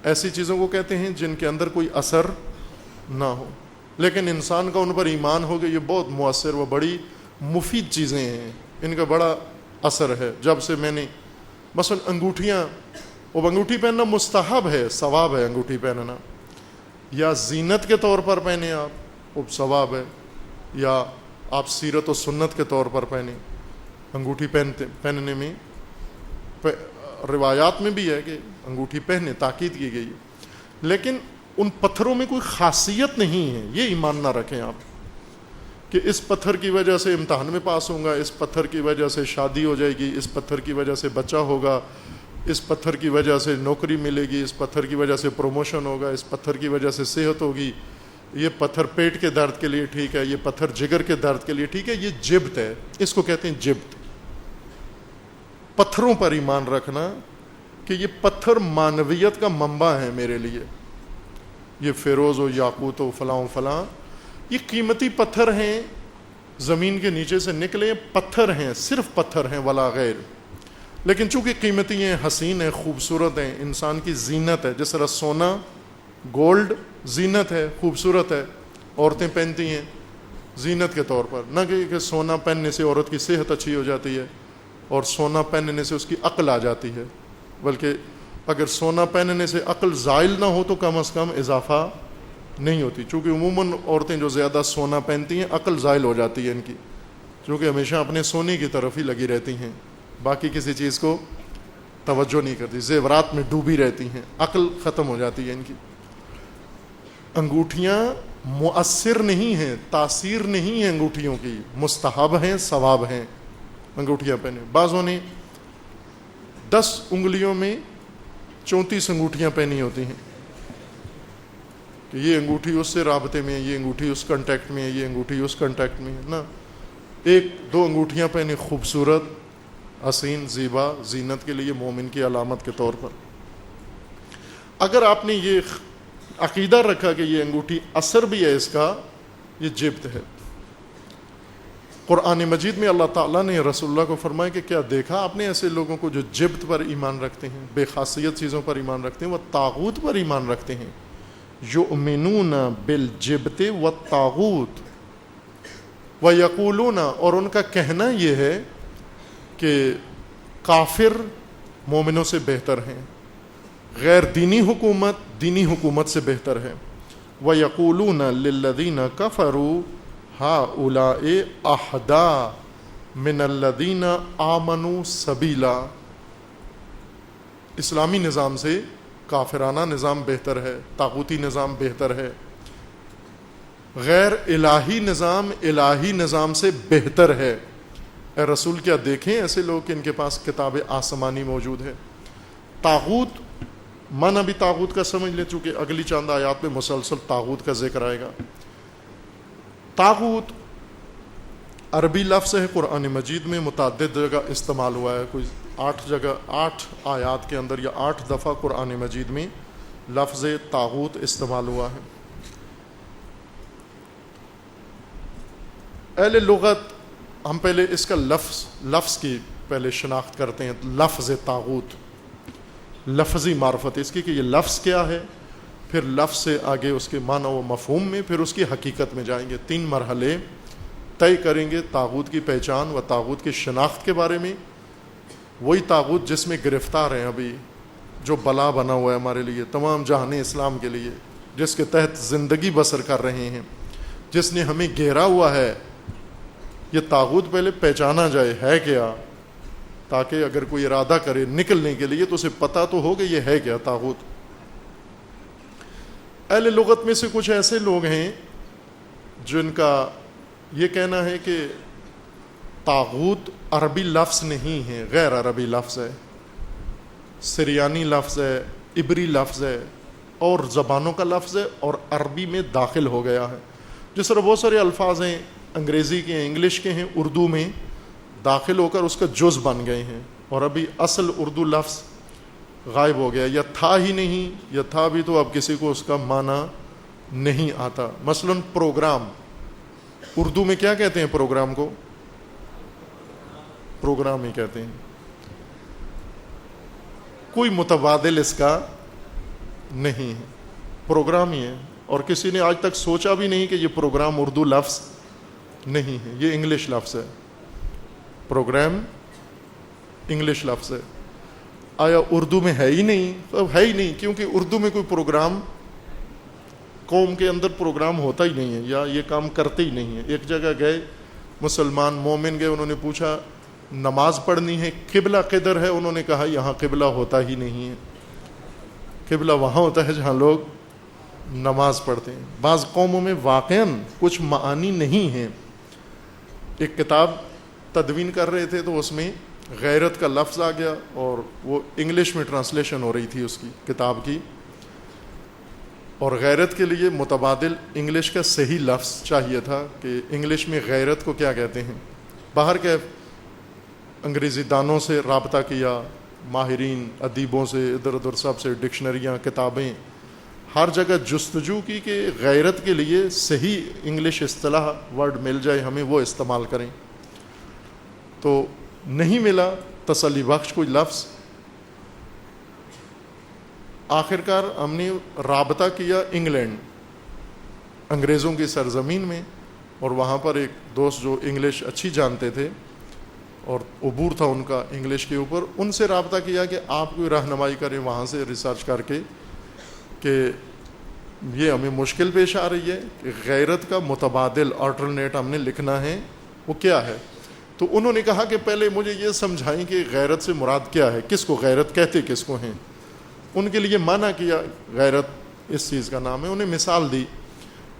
ایسی چیزوں کو کہتے ہیں جن کے اندر کوئی اثر نہ ہو، لیکن انسان کا ان پر ایمان ہو کہ یہ بہت مؤثر و بڑی مفید چیزیں ہیں، ان کا بڑا اثر ہے۔ جب سے میں نے مثلا انگوٹھیاں، اب انگوٹھی پہننا مستحب ہے، ثواب ہے انگوٹھی پہننا، یا زینت کے طور پر پہنے آپ، اب ثواب ہے، یا آپ سیرت و سنت کے طور پر پہنے۔ انگوٹھی پہننے میں روایات میں بھی ہے کہ انگوٹھی پہنے، تاکید کی گئی ہے، لیکن ان پتھروں میں کوئی خاصیت نہیں ہے، یہ ایمان نہ رکھیں آپ کہ اس پتھر کی وجہ سے امتحان میں پاس ہوں گا، اس پتھر کی وجہ سے شادی ہو جائے گی، اس پتھر کی وجہ سے بچہ ہوگا، اس پتھر کی وجہ سے نوکری ملے گی، اس پتھر کی وجہ سے پروموشن ہوگا، اس پتھر کی وجہ سے صحت ہوگی، یہ پتھر پیٹ کے درد کے لیے ٹھیک ہے، یہ پتھر جگر کے درد کے لیے ٹھیک ہے۔ یہ جبت ہے، اس کو کہتے ہیں جبت۔ پتھروں پر ایمان رکھنا کہ یہ پتھر معنویت کا منبع ہے میرے لیے، یہ فیروز و یاقوت و فلاں فلاں، یہ قیمتی پتھر ہیں، زمین کے نیچے سے نکلے پتھر ہیں، صرف پتھر ہیں ولا غیر، لیکن چونکہ قیمتی ہیں، حسین ہیں، خوبصورت ہیں، انسان کی زینت ہے، جس طرح سونا، گولڈ زینت ہے، خوبصورت ہے، عورتیں پہنتی ہیں زینت کے طور پر، نہ کہ سونا پہننے سے عورت کی صحت اچھی ہو جاتی ہے اور سونا پہننے سے اس کی عقل آ جاتی ہے، بلکہ اگر سونا پہننے سے عقل زائل نہ ہو تو کم از کم اضافہ نہیں ہوتی، چونکہ عموماً عورتیں جو زیادہ سونا پہنتی ہیں عقل زائل ہو جاتی ہے ان کی، چونکہ ہمیشہ اپنے سونے کی طرف ہی لگی رہتی ہیں، باقی کسی چیز کو توجہ نہیں کرتی، زیورات میں ڈوبی رہتی ہیں، عقل ختم ہو جاتی ہے ان کی۔ انگوٹھیاں مؤثر نہیں ہیں، تاثیر نہیں ہے انگوٹھیوں کی، مستحب ہیں، ثواب ہیں انگوٹھیاں پہنے۔ بعضوں نے 10 انگلیوں میں 34 انگوٹھیاں پہنی ہوتی ہیں کہ یہ انگوٹھی اس سے رابطے میں ہے، یہ انگوٹھی اس کانٹیکٹ میں ہے، یہ انگوٹھی اس کانٹیکٹ میں ہے، نا، 1-2 انگوٹھیاں پہنے، خوبصورت، حسین، زیبا، زینت کے لیے، مومن کی علامت کے طور پر۔ اگر آپ نے یہ عقیدہ رکھا کہ یہ انگوٹھی اثر بھی ہے اس کا، یہ جبت ہے۔ قرآن مجید میں اللہ تعالیٰ نے رسول اللہ کو فرمایا کہ کیا دیکھا آپ نے ایسے لوگوں کو جو جبت پر ایمان رکھتے ہیں، بے خاصیت چیزوں پر ایمان رکھتے ہیں، وہ طاغوت پر ایمان رکھتے ہیں، یؤمنون بالجبت والطاغوت ویقولون، اور ان کا کہنا یہ ہے کہ کافر مومنوں سے بہتر ہیں، غیر دینی حکومت دینی حکومت سے بہتر ہے۔ وَيَقُولُونَ لِلَّذِينَ كَفَرُوا هَؤُلَاءِ أَهْدَىٰ مِنَ الَّذِينَ آمَنُوا سَبِيلًا، اسلامی نظام سے کافرانہ نظام بہتر ہے، طاغوتی نظام بہتر ہے، غیر الہی نظام الہی نظام سے بہتر ہے۔ اے رسول کیا دیکھیں ایسے لوگ کہ ان کے پاس کتاب آسمانی موجود ہے۔ طاغوت معنی بھی طاغوت کا سمجھ لیں، چونکہ اگلی چند آیات میں مسلسل طاغوت کا ذکر آئے گا۔ طاغوت عربی لفظ ہے، قرآن مجید میں متعدد جگہ استعمال ہوا ہے، کوئی 8 آیات کے اندر یا 8 دفعہ قرآن مجید میں لفظ طاغوت استعمال ہوا ہے۔ اہل لغت، ہم پہلے اس کا لفظ کی پہلے شناخت کرتے ہیں۔ لفظ طاغوت، لفظی معرفت اس کی کہ یہ لفظ کیا ہے، پھر لفظ سے آگے اس کے معنی و مفہوم میں، پھر اس کی حقیقت میں جائیں گے۔ 3 مرحلے طے کریں گے طاغوت کی پہچان و طاغوت کی شناخت کے بارے میں۔ وہی طاغوت جس میں گرفتار ہیں ابھی، جو بلا بنا ہوا ہے ہمارے لیے، تمام جہان اسلام کے لیے، جس کے تحت زندگی بسر کر رہے ہیں، جس نے ہمیں گھیرا ہوا ہے، یہ طاغوت پہلے پہچانا جائے ہے کیا، تاکہ اگر کوئی ارادہ کرے نکلنے کے لیے تو اسے پتہ تو ہو کہ یہ ہے کیا طاغوت۔ اہل لغت میں سے کچھ ایسے لوگ ہیں جن کا یہ کہنا ہے کہ طاغوت عربی لفظ نہیں ہے، غیر عربی لفظ ہے، سریانی لفظ ہے، عبری لفظ ہے، اور زبانوں کا لفظ ہے، اور عربی میں داخل ہو گیا ہے۔ جس طرح بہت سارے الفاظ ہیں، انگریزی کے ہیں، انگلش کے ہیں، اردو میں داخل ہو کر اس کا جز بن گئے ہیں، اور ابھی اصل اردو لفظ غائب ہو گیا، یا تھا ہی نہیں، یا تھا بھی تو اب کسی کو اس کا معنی نہیں آتا۔ مثلا پروگرام، اردو میں کیا کہتے ہیں پروگرام کو؟ پروگرام ہی کہتے ہیں، کوئی متبادل اس کا نہیں ہے، پروگرام ہی ہے، اور کسی نے آج تک سوچا بھی نہیں کہ یہ پروگرام اردو لفظ نہیں ہے، یہ انگلش لفظ ہے۔ پروگرام انگلش لفظ ہے۔ آیا اردو میں ہے ہی نہیں؟ تو ہے ہی نہیں، کیونکہ اردو میں کوئی پروگرام، قوم کے اندر پروگرام ہوتا ہی نہیں ہے، یا یہ کام کرتے ہی نہیں ہے۔ ایک جگہ گئے مسلمان مومن گئے، انہوں نے پوچھا نماز پڑھنی ہے، قبلہ کدھر ہے؟ انہوں نے کہا یہاں قبلہ ہوتا ہی نہیں ہے، قبلہ وہاں ہوتا ہے جہاں لوگ نماز پڑھتے ہیں۔ بعض قوموں میں واقعاً کچھ معانی نہیں ہیں۔ ایک کتاب تدوین کر رہے تھے تو اس میں غیرت کا لفظ آ گیا، اور وہ انگلش میں ٹرانسلیشن ہو رہی تھی اس کی کتاب کی، اور غیرت کے لیے متبادل انگلش کا صحیح لفظ چاہیے تھا کہ انگلش میں غیرت کو کیا کہتے ہیں۔ باہر کے انگریزی دانوں سے رابطہ کیا، ماہرین ادیبوں سے، ادھر ادھر سب سے ڈکشنریاں، کتابیں، ہر جگہ جستجو کی کہ غیرت کے لیے صحیح انگلش اصطلاح ورڈ مل جائے ہمیں، وہ استعمال کریں، تو نہیں ملا تسلی بخش کوئی لفظ۔ آخرکار ہم نے رابطہ کیا انگلینڈ، انگریزوں کی سرزمین میں، اور وہاں پر ایک دوست جو انگلش اچھی جانتے تھے اور عبور تھا ان کا انگلش کے اوپر، ان سے رابطہ کیا کہ آپ کوئی رہنمائی کریں وہاں سے ریسرچ کر کے کہ یہ ہمیں مشکل پیش آ رہی ہے کہ غیرت کا متبادل آلٹرنیٹ ہم نے لکھنا ہے، وہ کیا ہے؟ تو انہوں نے کہا کہ پہلے مجھے یہ سمجھائیں کہ غیرت سے مراد کیا ہے، کس کو غیرت کہتے کس کو ہیں۔ ان کے لیے معنی کیا، غیرت اس چیز کا نام ہے۔ انہیں مثال دی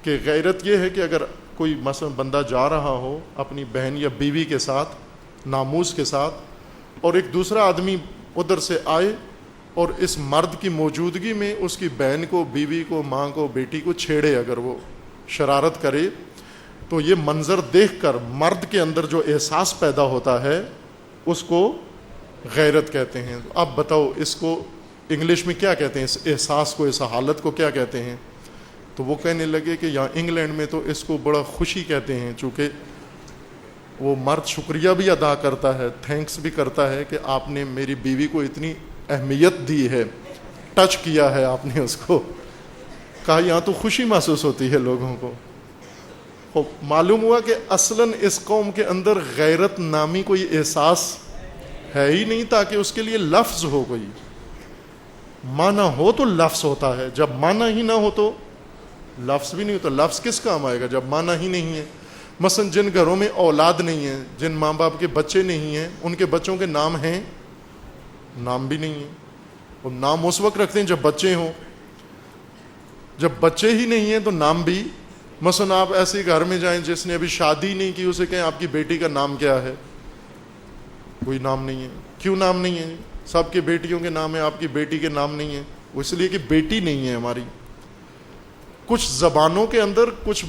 کہ غیرت یہ ہے کہ اگر کوئی مثلا بندہ جا رہا ہو اپنی بہن یا بیوی کے ساتھ ناموس کے ساتھ، اور ایک دوسرا آدمی ادھر سے آئے اور اس مرد کی موجودگی میں اس کی بہن کو، بیوی کو، ماں کو، بیٹی کو چھیڑے، اگر وہ شرارت کرے، تو یہ منظر دیکھ کر مرد کے اندر جو احساس پیدا ہوتا ہے اس کو غیرت کہتے ہیں۔ اب بتاؤ اس کو انگلش میں کیا کہتے ہیں، اس احساس کو، اس حالت کو کیا کہتے ہیں؟ تو وہ کہنے لگے کہ یہاں انگلینڈ میں تو اس کو بڑا خوشی کہتے ہیں، چونکہ وہ مرد شکریہ بھی ادا کرتا ہے، تھینکس بھی کرتا ہے کہ آپ نے میری بیوی کو اتنی اہمیت دی ہے، ٹچ کیا ہے آپ نے اس کو۔ کہا یہاں تو خوشی محسوس ہوتی ہے لوگوں کو۔ معلوم ہوا کہ اصلاً اس قوم کے اندر غیرت نامی کوئی احساس ہے ہی نہیں، تاکہ اس کے لیے لفظ ہو، کوئی معنی ہو تو لفظ ہوتا ہے، جب معنی ہی نہ ہو تو لفظ بھی نہیں ہوتا۔ لفظ کس کام آئے گا جب معنی ہی نہیں ہے؟ مثلا جن گھروں میں اولاد نہیں ہے، جن ماں باپ کے بچے نہیں ہیں، ان کے بچوں کے نام ہیں؟ نام بھی نہیں ہے۔ وہ نام اس وقت رکھتے ہیں جب بچے ہوں، جب بچے ہی نہیں ہیں تو نام بھی۔ مثلا آپ ایسے گھر میں جائیں جس نے ابھی شادی نہیں کی، اسے کہیں آپ کی بیٹی کا نام کیا ہے؟ کوئی نام نہیں ہے۔ کیوں نام نہیں ہے؟ سب کی بیٹیوں کے نام ہے، آپ کی بیٹی کے نام نہیں ہے۔ وہ اس لیے کہ بیٹی نہیں ہے ہماری۔ کچھ زبانوں کے اندر کچھ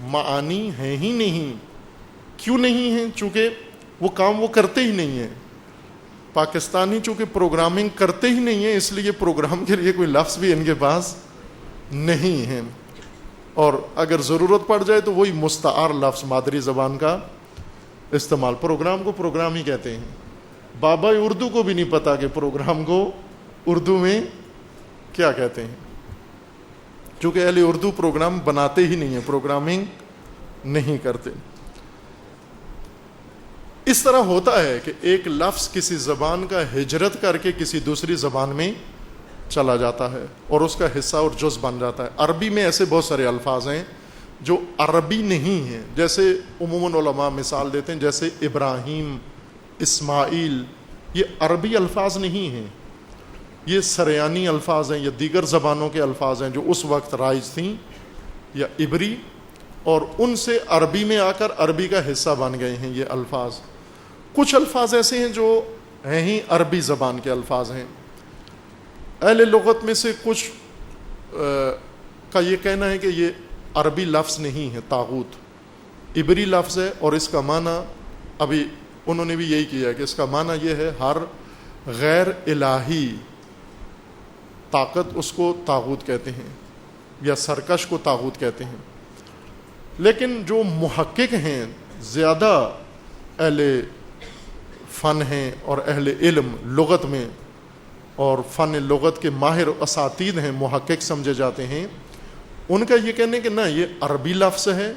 معانی ہیں ہی نہیں، کیوں نہیں ہیں؟ چونکہ وہ کام وہ کرتے ہی نہیں ہیں. پاکستانی چونکہ پروگرامنگ کرتے ہی نہیں ہیں، اس لیے پروگرام کے لیے کوئی لفظ بھی ان کے پاس نہیں ہے، اور اگر ضرورت پڑ جائے تو وہی مستعار لفظ مادری زبان کا استعمال. پروگرام کو پروگرام ہی کہتے ہیں. بابا اردو کو بھی نہیں پتا کہ پروگرام کو اردو میں کیا کہتے ہیں، چونکہ اہل اردو پروگرام بناتے ہی نہیں ہیں، پروگرامنگ نہیں کرتے. اس طرح ہوتا ہے کہ ایک لفظ کسی زبان کا ہجرت کر کے کسی دوسری زبان میں چلا جاتا ہے اور اس کا حصہ اور جز بن جاتا ہے. عربی میں ایسے بہت سارے الفاظ ہیں جو عربی نہیں ہیں، جیسے عموماً علماء مثال دیتے ہیں جیسے ابراہیم، اسماعیل، یہ عربی الفاظ نہیں ہیں، یہ سریانی الفاظ ہیں یا دیگر زبانوں کے الفاظ ہیں جو اس وقت رائج تھیں یا عبری، اور ان سے عربی میں آ کر عربی کا حصہ بن گئے ہیں یہ الفاظ. کچھ الفاظ ایسے ہیں جو ہیں ہی عربی زبان کے الفاظ ہیں. اہل لغت میں سے کچھ کا یہ کہنا ہے کہ یہ عربی لفظ نہیں ہے، طاغوت عبری لفظ ہے، اور اس کا معنی ابھی انہوں نے بھی یہی کیا ہے کہ اس کا معنی یہ ہے ہر غیر الہی طاقت اس کو طاغوت کہتے ہیں یا سرکش کو طاغوت کہتے ہیں. لیکن جو محقق ہیں، زیادہ اہل فن ہیں اور اہل علم لغت میں اور فن لغت کے ماہر اساتید ہیں، محقق سمجھے جاتے ہیں، ان کا یہ کہنے کہ نہ، یہ عربی لفظ ہے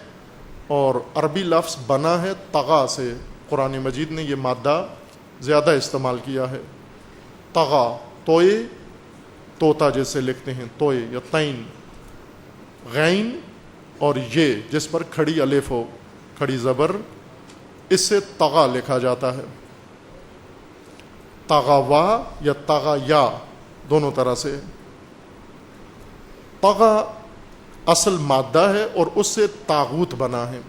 اور عربی لفظ بنا ہے طغا سے. قرآن مجید نے یہ مادہ زیادہ استعمال کیا ہے. طغا، توئے، طوطا جیسے لکھتے ہیں، توئے یا تین، غین اور یہ جس پر کھڑی الف ہو، کھڑی زبر، اس سے طغا لکھا جاتا ہے. طغوا یا طغیا دونوں طرح سے. طغا اصل مادہ ہے اور اس سے طاغوت بنا ہے.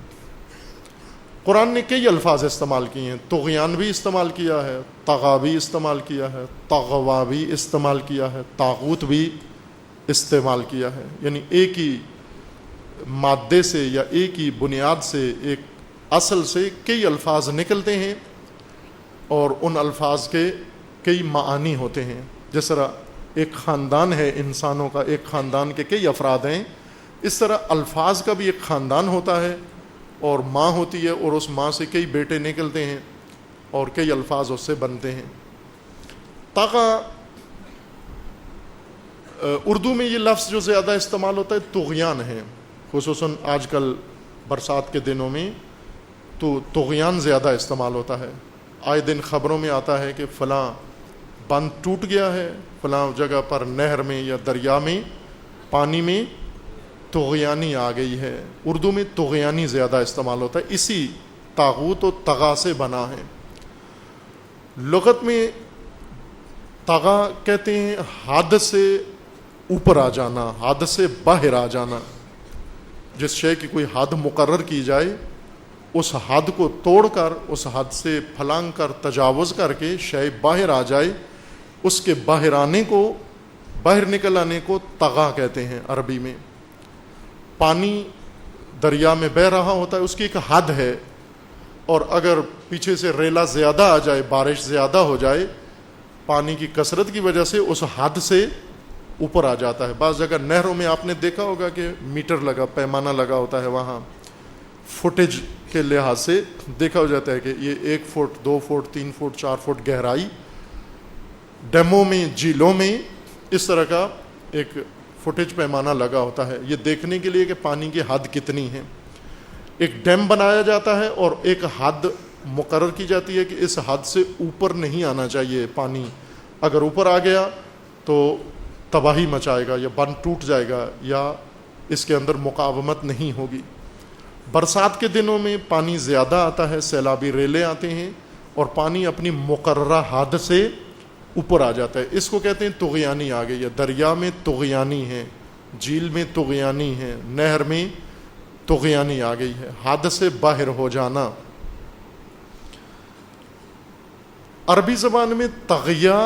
قرآن نے کئی الفاظ استعمال کیے ہیں. طغیان بھی استعمال کیا ہے، طغا بھی استعمال کیا ہے، طغوا بھی استعمال کیا ہے، طاغوت بھی استعمال کیا ہے. یعنی ایک ہی مادے سے یا ایک ہی بنیاد سے، ایک اصل سے کئی الفاظ نکلتے ہیں اور ان الفاظ کے کئی معانی ہوتے ہیں. جس طرح ایک خاندان ہے انسانوں کا، ایک خاندان کے کئی افراد ہیں، اس طرح الفاظ کا بھی ایک خاندان ہوتا ہے اور ماں ہوتی ہے اور اس ماں سے کئی بیٹے نکلتے ہیں اور کئی الفاظ اس سے بنتے ہیں. طغا اردو میں یہ لفظ جو زیادہ استعمال ہوتا ہے طغیان ہے، خصوصاً آج کل برسات کے دنوں میں تو طغیان زیادہ استعمال ہوتا ہے. آئے دن خبروں میں آتا ہے کہ فلاں بند ٹوٹ گیا ہے، فلاں جگہ پر نہر میں یا دریا میں پانی میں طغیانی آ گئی ہے. اردو میں طغیانی زیادہ استعمال ہوتا ہے، اسی طاغوت و طغا سے بنا ہے. لغت میں طغا کہتے ہیں حد سے اوپر آ جانا، حد سے باہر آ جانا. جس شے کی کوئی حد مقرر کی جائے، اس حد کو توڑ کر، اس حد سے پھلانگ کر، تجاوز کر کے شے باہر آ جائے، اس کے باہر آنے کو، باہر نکل آنے کو طغا کہتے ہیں عربی میں. پانی دریا میں بہہ رہا ہوتا ہے، اس کی ایک حد ہے، اور اگر پیچھے سے ریلا زیادہ آ جائے، بارش زیادہ ہو جائے، پانی کی کثرت کی وجہ سے اس حد سے اوپر آ جاتا ہے. بعض جگہ نہروں میں آپ نے دیکھا ہوگا کہ میٹر لگا، پیمانہ لگا ہوتا ہے، وہاں فوٹیج کے لحاظ سے دیکھا ہو جاتا ہے کہ یہ 1 فٹ 2 فٹ 3 فٹ 4 فٹ گہرائی. ڈیموں میں، جھیلوں میں اس طرح کا ایک فوٹیج پیمانہ لگا ہوتا ہے، یہ دیکھنے کے لیے کہ پانی کی حد کتنی ہے. ایک ڈیم بنایا جاتا ہے اور ایک حد مقرر کی جاتی ہے کہ اس حد سے اوپر نہیں آنا چاہیے پانی. اگر اوپر آ گیا تو تباہی مچائے گا، یا بند ٹوٹ جائے گا، یا اس کے اندر مقاومت نہیں ہوگی. برسات کے دنوں میں پانی زیادہ آتا ہے، سیلابی ریلیں آتے ہیں اور پانی اپنی مقررہ حد سے اوپر آ جاتا ہے. اس کو کہتے ہیں طغیانی آ گئی ہے. دریا میں طغیانی ہے، جھیل میں طغیانی ہے، نہر میں طغیانی آ گئی ہے، حد سے باہر ہو جانا. عربی زبان میں طغیہ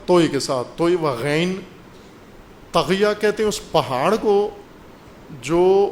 توئے کے ساتھ، توئے و غین، طغیہ کہتے ہیں اس پہاڑ کو جو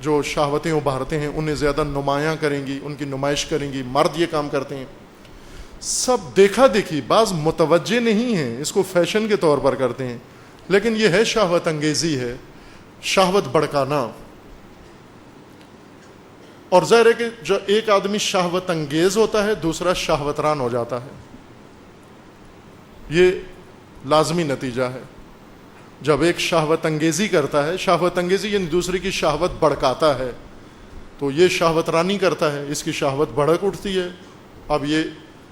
جو شہوتیں ابھارتے ہیں انہیں زیادہ نمایاں کریں گی، ان کی نمائش کریں گی. مرد یہ کام کرتے ہیں. سب دیکھا دیکھی، بعض متوجہ نہیں ہیں، اس کو فیشن کے طور پر کرتے ہیں، لیکن یہ ہے شہوت انگیزی ہے، شہوت بڑکانا. اور ظاہر ہے کہ جو ایک آدمی شہوت انگیز ہوتا ہے دوسرا شہوت ران ہو جاتا ہے. یہ لازمی نتیجہ ہے. جب ایک شہوت انگیزی کرتا ہے، شہوت انگیزی یعنی دوسرے کی شہوت بڑکاتا ہے، تو یہ شہوت رانی کرتا ہے، اس کی شہوت بڑک اٹھتی ہے. اب یہ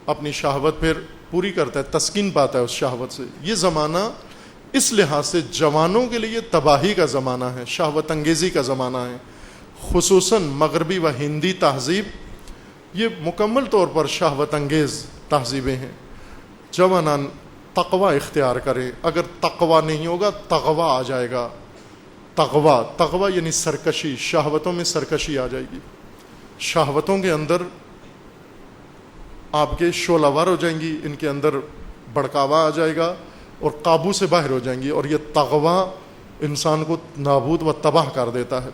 اپنی شہوت پھر پوری کرتا ہے، تسکین پاتا ہے اس شہوت سے. یہ زمانہ اس لحاظ سے جوانوں کے لیے تباہی کا زمانہ ہے، شہوت انگیزی کا زمانہ ہے. خصوصاً مغربی و ہندی تہذیب یہ مکمل طور پر شہوت انگیز تہذیبیں ہیں. جوانان تقوی اختیار کرے. اگر تقوی نہیں ہوگا تغوا آ جائے گا. تغوا یعنی سرکشی، شہوتوں میں سرکشی آ جائے گی. شہوتوں کے اندر آپ کے شعلہ ور ہو جائیں گی، ان کے اندر بڑکاوا آ جائے گا اور قابو سے باہر ہو جائیں گی. اور یہ تغوا انسان کو نابود و تباہ کر دیتا ہے.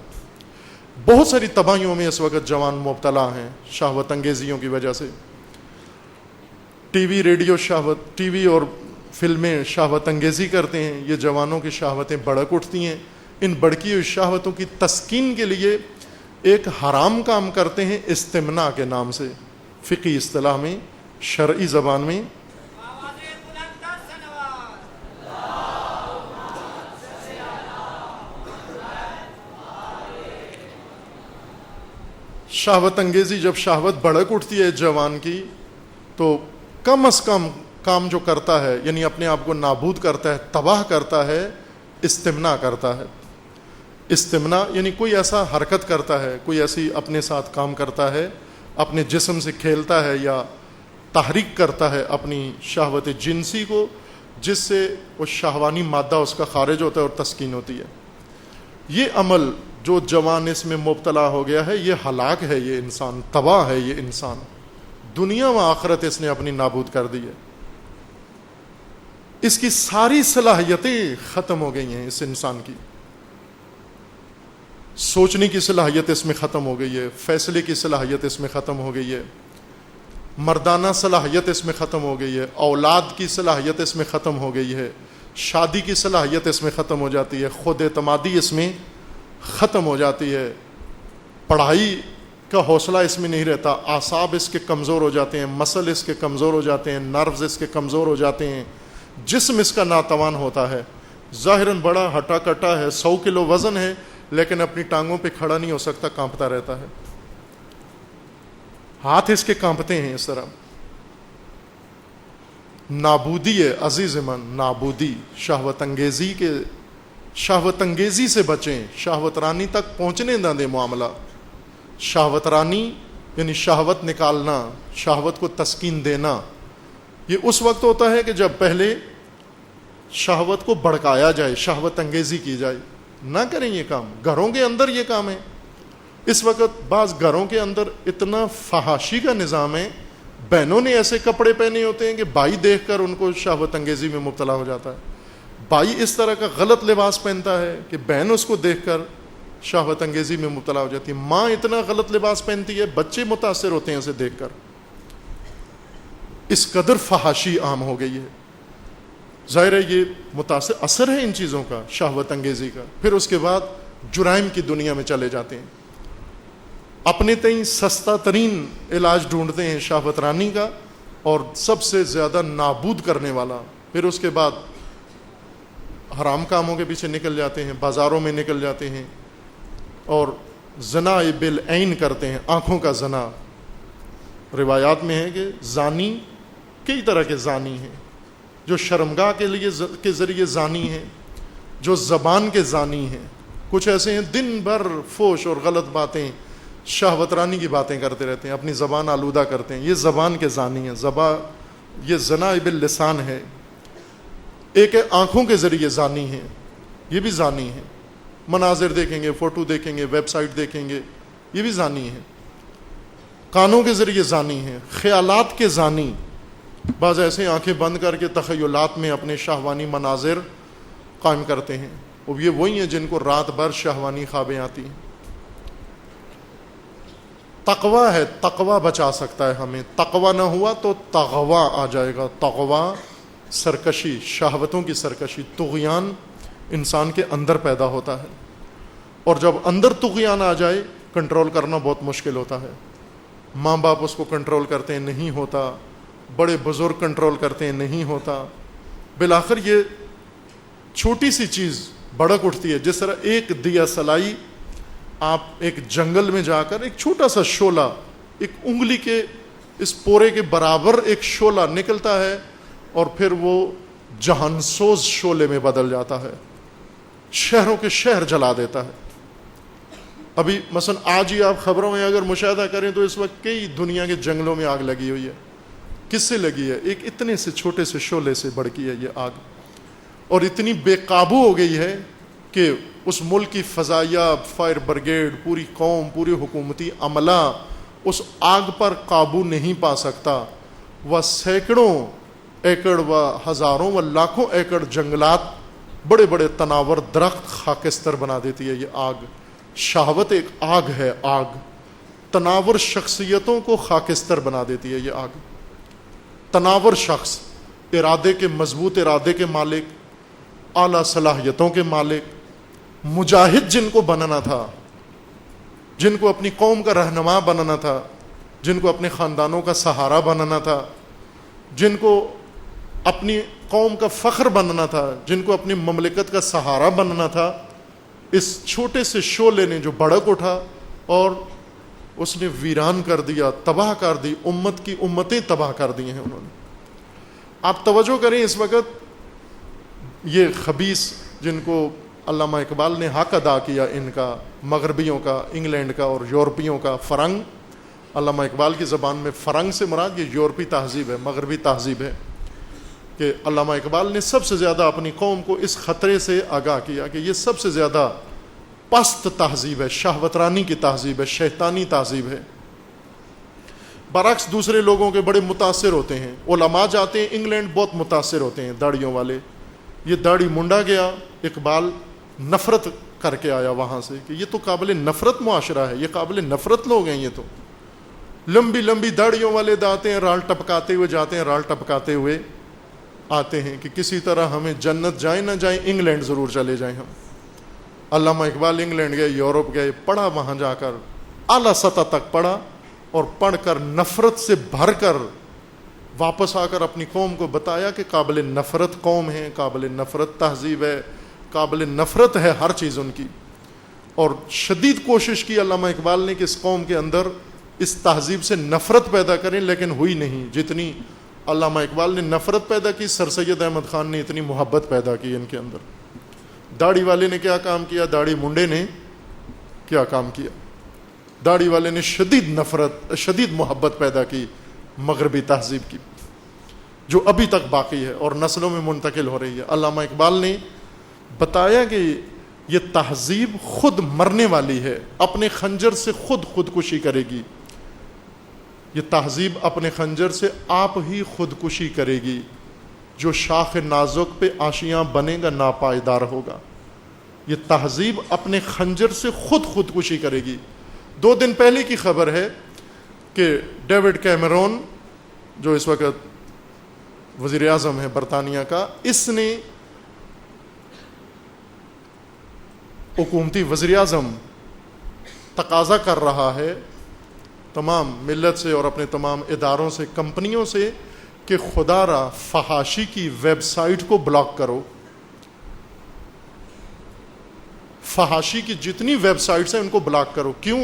بہت ساری تباہیوں میں اس وقت جوان مبتلا ہیں شہوت انگیزیوں کی وجہ سے. ٹی وی ریڈیو شہوت، ٹی وی اور فلمیں شہوت انگیزی کرتے ہیں. یہ جوانوں کی شہوتیں بڑک اٹھتی ہیں. ان بڑکی ہوئی شہوتوں کی تسکین کے لیے ایک حرام کام کرتے ہیں استمناء کے نام سے، فقہی اصطلاح میں، شرعی زبان میں. شہوت انگیزی، جب شہوت بڑک اٹھتی ہے جوان کی تو کم از کم کام جو کرتا ہے یعنی اپنے آپ کو نابود کرتا ہے، تباہ کرتا ہے، استمناء کرتا ہے. استمناء یعنی کوئی ایسا حرکت کرتا ہے، کوئی ایسی اپنے ساتھ کام کرتا ہے، اپنے جسم سے کھیلتا ہے یا تحریک کرتا ہے اپنی شہوت جنسی کو، جس سے وہ شہوانی مادہ اس کا خارج ہوتا ہے اور تسکین ہوتی ہے. یہ عمل جو جوان اس میں مبتلا ہو گیا ہے یہ ہلاک ہے، یہ انسان تباہ ہے. یہ انسان دنیا و آخرت اس نے اپنی نابود کر دی ہے. اس کی ساری صلاحیتیں ختم ہو گئی ہیں. اس انسان کی سوچنے کی صلاحیت اس میں ختم ہو گئی ہے، فیصلے کی صلاحیت اس میں ختم ہو گئی ہے، مردانہ صلاحیت اس میں ختم ہو گئی ہے، اولاد کی صلاحیت اس میں ختم ہو گئی ہے، شادی کی صلاحیت اس میں ختم ہو جاتی ہے، خود اعتمادی اس میں ختم ہو جاتی ہے، پڑھائی کا حوصلہ اس میں نہیں رہتا، اعصاب اس کے کمزور ہو جاتے ہیں، مسل اس کے کمزور ہو جاتے ہیں، نروز اس کے کمزور ہو جاتے ہیں، جسم اس کا ناتوان ہوتا ہے. ظاہراً بڑا ہٹا کٹا ہے، 100 کلو وزن ہے، لیکن اپنی ٹانگوں پہ کھڑا نہیں ہو سکتا، کانپتا رہتا ہے، ہاتھ اس کے کانپتے ہیں اس طرح. نابودی ہے عزیز من، نابودی. شہوت انگیزی سے بچیں، شہوت رانی تک پہنچنے نہ دیں معاملہ. شہوت رانی یعنی شہوت نکالنا، شہوت کو تسکین دینا. یہ اس وقت ہوتا ہے کہ جب پہلے شہوت کو بڑکایا جائے، شہوت انگیزی کی جائے. نہ کریں یہ کام، گھروں کے اندر یہ کام ہے. اس وقت بعض گھروں کے اندر اتنا فحاشی کا نظام ہے، بہنوں نے ایسے کپڑے پہنے ہوتے ہیں کہ بھائی دیکھ کر ان کو شہوت انگیزی میں مبتلا ہو جاتا ہے. بھائی اس طرح کا غلط لباس پہنتا ہے کہ بہن اس کو دیکھ کر شہوت انگیزی میں مبتلا ہو جاتی ہے. ماں اتنا غلط لباس پہنتی ہے، بچے متاثر ہوتے ہیں اسے دیکھ کر. اس قدر فحاشی عام ہو گئی ہے. ظاہر ہے یہ متاثر اثر ہے ان چیزوں کا، شہوت انگیزی کا. پھر اس کے بعد جرائم کی دنیا میں چلے جاتے ہیں، اپنے تئیں سستا ترین علاج ڈھونڈتے ہیں شہوت رانی کا، اور سب سے زیادہ نابود کرنے والا. پھر اس کے بعد حرام کاموں کے پیچھے نکل جاتے ہیں، بازاروں میں نکل جاتے ہیں اور زنا بالعین کرتے ہیں، آنکھوں کا زنا. روایات میں ہے کہ زانی کئی طرح کے زانی ہیں، جو شرمگاہ کے ذریعے زانی ہیں، جو زبان کے زانی ہیں. کچھ ایسے ہیں دن بھر فوش اور غلط باتیں، شہوت رانی کی باتیں کرتے رہتے ہیں، اپنی زبان آلودہ کرتے ہیں. یہ زبان کے زانی ہیں. یہ زنا باللسان ہے. ایک آنکھوں کے ذریعے زانی ہیں، یہ بھی زانی ہیں. مناظر دیکھیں گے، فوٹو دیکھیں گے، ویب سائٹ دیکھیں گے، یہ بھی زانی ہیں. کانوں کے ذریعے زانی ہیں. خیالات کے زانی، بعض ایسے آنکھیں بند کر کے تخیلات میں اپنے شہوانی مناظر قائم کرتے ہیں. اور یہ وہی ہیں جن کو رات بھر شہوانی خوابیں آتی ہیں. تقوی ہے، تقوی بچا سکتا ہے ہمیں. تقوی نہ ہوا تو تغوا آ جائے گا. تغوا سرکشی، شہوتوں کی سرکشی، طغیان انسان کے اندر پیدا ہوتا ہے. اور جب اندر طغیان آ جائے کنٹرول کرنا بہت مشکل ہوتا ہے. ماں باپ اس کو کنٹرول کرتے ہیں، نہیں ہوتا. بڑے بزرگ کنٹرول کرتے ہیں، نہیں ہوتا. بالآخر یہ چھوٹی سی چیز بڑک اٹھتی ہے. جس طرح ایک دیا سلائی، آپ ایک جنگل میں جا کر ایک چھوٹا سا شعلہ، ایک انگلی کے اس پورے کے برابر ایک شعلہ نکلتا ہے اور پھر وہ جہانسوز شعلے میں بدل جاتا ہے، شہروں کے شہر جلا دیتا ہے. ابھی مثلا آج ہی آپ خبروں میں اگر مشاہدہ کریں تو اس وقت کئی دنیا کے جنگلوں میں آگ لگی ہوئی ہے. کس سے لگی ہے؟ ایک اتنے سے چھوٹے سے شعلے سے بڑکی ہے یہ آگ. اور اتنی بے قابو ہو گئی ہے کہ اس ملک کی فضائیہ، فائر بریگیڈ، پوری قوم، پوری حکومتی عملہ اس آگ پر قابو نہیں پا سکتا. وہ سینکڑوں ایکڑ و ہزاروں و لاکھوں ایکڑ جنگلات، بڑے بڑے تناور درخت خاکستر بنا دیتی ہے یہ آگ. شہوت ایک آگ ہے، آگ تناور شخصیتوں کو خاکستر بنا دیتی ہے یہ آگ. تناور شخص، ارادے کے، مضبوط ارادے کے مالک، اعلیٰ صلاحیتوں کے مالک، مجاہد جن کو بننا تھا، جن کو اپنی قوم کا رہنما بننا تھا، جن کو اپنے خاندانوں کا سہارا بننا تھا، جن کو اپنی قوم کا فخر بننا تھا، جن کو اپنی مملکت کا سہارا بننا تھا، اس چھوٹے سے شعلے نے جو بڑک اٹھا اور اس نے ویران کر دیا، تباہ کر دی. امت کی امتیں تباہ کر دی ہیں انہوں نے. آپ توجہ کریں، اس وقت یہ خبیث جن کو علامہ اقبال نے حق ادا کیا، ان کا، مغربیوں کا، انگلینڈ کا اور یورپیوں کا، فرنگ. علامہ اقبال کی زبان میں فرنگ سے مراد یہ یورپی تہذیب ہے، مغربی تہذیب ہے. کہ علامہ اقبال نے سب سے زیادہ اپنی قوم کو اس خطرے سے آگاہ کیا کہ یہ سب سے زیادہ پست تہذیب ہے، شہوترانی کی تہذیب ہے، شیطانی تہذیب ہے. برعکس دوسرے لوگوں کے بڑے متاثر ہوتے ہیں. علماء جاتے ہیں انگلینڈ، بہت متاثر ہوتے ہیں داڑھیوں والے. یہ داڑھی منڈا گیا، اقبال نفرت کر کے آیا وہاں سے کہ یہ تو قابل نفرت معاشرہ ہے، یہ قابل نفرت لوگ ہیں. یہ تو لمبی لمبی داڑھیوں والے جاتے ہیں، رال ٹپکاتے ہوئے جاتے ہیں، رال ٹپکاتے ہوئے آتے ہیں کہ کسی طرح ہمیں جنت جائیں نہ جائیں انگلینڈ ضرور چلے جائیں ہم. علامہ اقبال انگلینڈ گئے، یورپ گئے، پڑھا وہاں جا کر، اعلیٰ سطح تک پڑھا، اور پڑھ کر نفرت سے بھر کر واپس آ کر اپنی قوم کو بتایا کہ قابل نفرت قوم ہے، قابل نفرت تہذیب ہے، قابل نفرت ہے ہر چیز ان کی. اور شدید کوشش کی علامہ اقبال نے کہ اس قوم کے اندر اس تہذیب سے نفرت پیدا کریں، لیکن ہوئی نہیں. جتنی علامہ اقبال نے نفرت پیدا کی، سر سید احمد خان نے اتنی محبت پیدا کی ان کے اندر. داڑھی والے نے کیا کام کیا؟ داڑھی منڈے نے کیا کام کیا؟ داڑھی والے نے شدید نفرت، شدید محبت پیدا کی مغربی تہذیب کی، جو ابھی تک باقی ہے اور نسلوں میں منتقل ہو رہی ہے. علامہ اقبال نے بتایا کہ یہ تہذیب خود مرنے والی ہے، اپنے خنجر سے خود خودکشی کرے گی. یہ تہذیب اپنے خنجر سے آپ ہی خودکشی کرے گی. جو شاخ نازک پہ آشیاں بنے گا ناپائیدار ہوگا. یہ تہذیب اپنے خنجر سے خود خودکشی کرے گی. 2 دن پہلے کی خبر ہے کہ ڈیوڈ کیمرون جو اس وقت وزیر اعظم ہے برطانیہ کا، اس نے حکومتی وزیر اعظم تقاضا کر رہا ہے تمام ملت سے اور اپنے تمام اداروں سے، کمپنیوں سے، کہ خدا را فحاشی کی ویب سائٹ کو بلاک کرو. فحاشی کی جتنی ویب سائٹس ہیں ان کو بلاک کرو. کیوں؟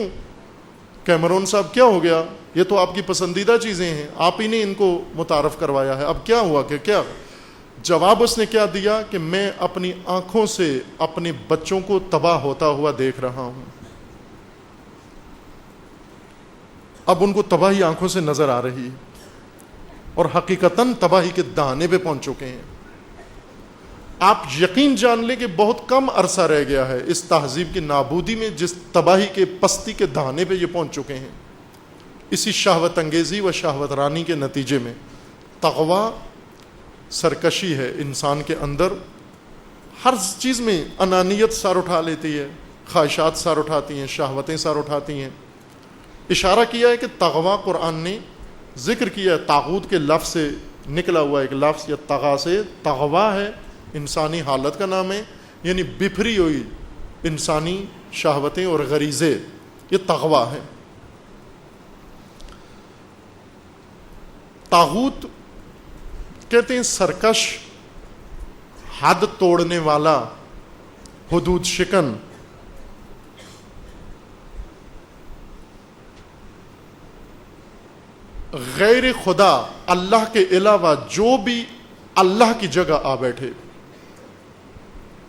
کیمرون صاحب کیا ہو گیا؟ یہ تو آپ کی پسندیدہ چیزیں ہیں، آپ ہی نے ان کو متعارف کروایا ہے، اب کیا ہوا؟ کہ کیا جواب اس نے کیا دیا کہ میں اپنی آنکھوں سے اپنے بچوں کو تباہ ہوتا ہوا دیکھ رہا ہوں. اب ان کو تباہی آنکھوں سے نظر آ رہی ہے اور حقیقتاً تباہی کے دہانے پہ پہنچ چکے ہیں. آپ یقین جان لیں کہ بہت کم عرصہ رہ گیا ہے اس تہذیب کی نابودی میں، جس تباہی کے پستی کے دہانے پہ یہ پہنچ چکے ہیں. اسی شہوت انگیزی و شہوت رانی کے نتیجے میں تقوی سرکشی ہے انسان کے اندر. ہر چیز میں انانیت سر اٹھا لیتی ہے، خواہشات سر اٹھاتی ہیں، شہوتیں سر اٹھاتی ہیں. اشارہ کیا ہے کہ تغوا قرآن نے ذکر کیا ہے، طاغوت کے لفظ سے نکلا ہوا ایک لفظ یا طغا سے، تغوا ہے انسانی حالت کا نام ہے، یعنی بفری ہوئی انسانی شہوتیں اور غریزے، یہ تغوا ہے۔ طاغوت کہتے ہیں سرکش، حد توڑنے والا، حدود شکن، غیر خدا، اللہ کے علاوہ جو بھی اللہ کی جگہ آ بیٹھے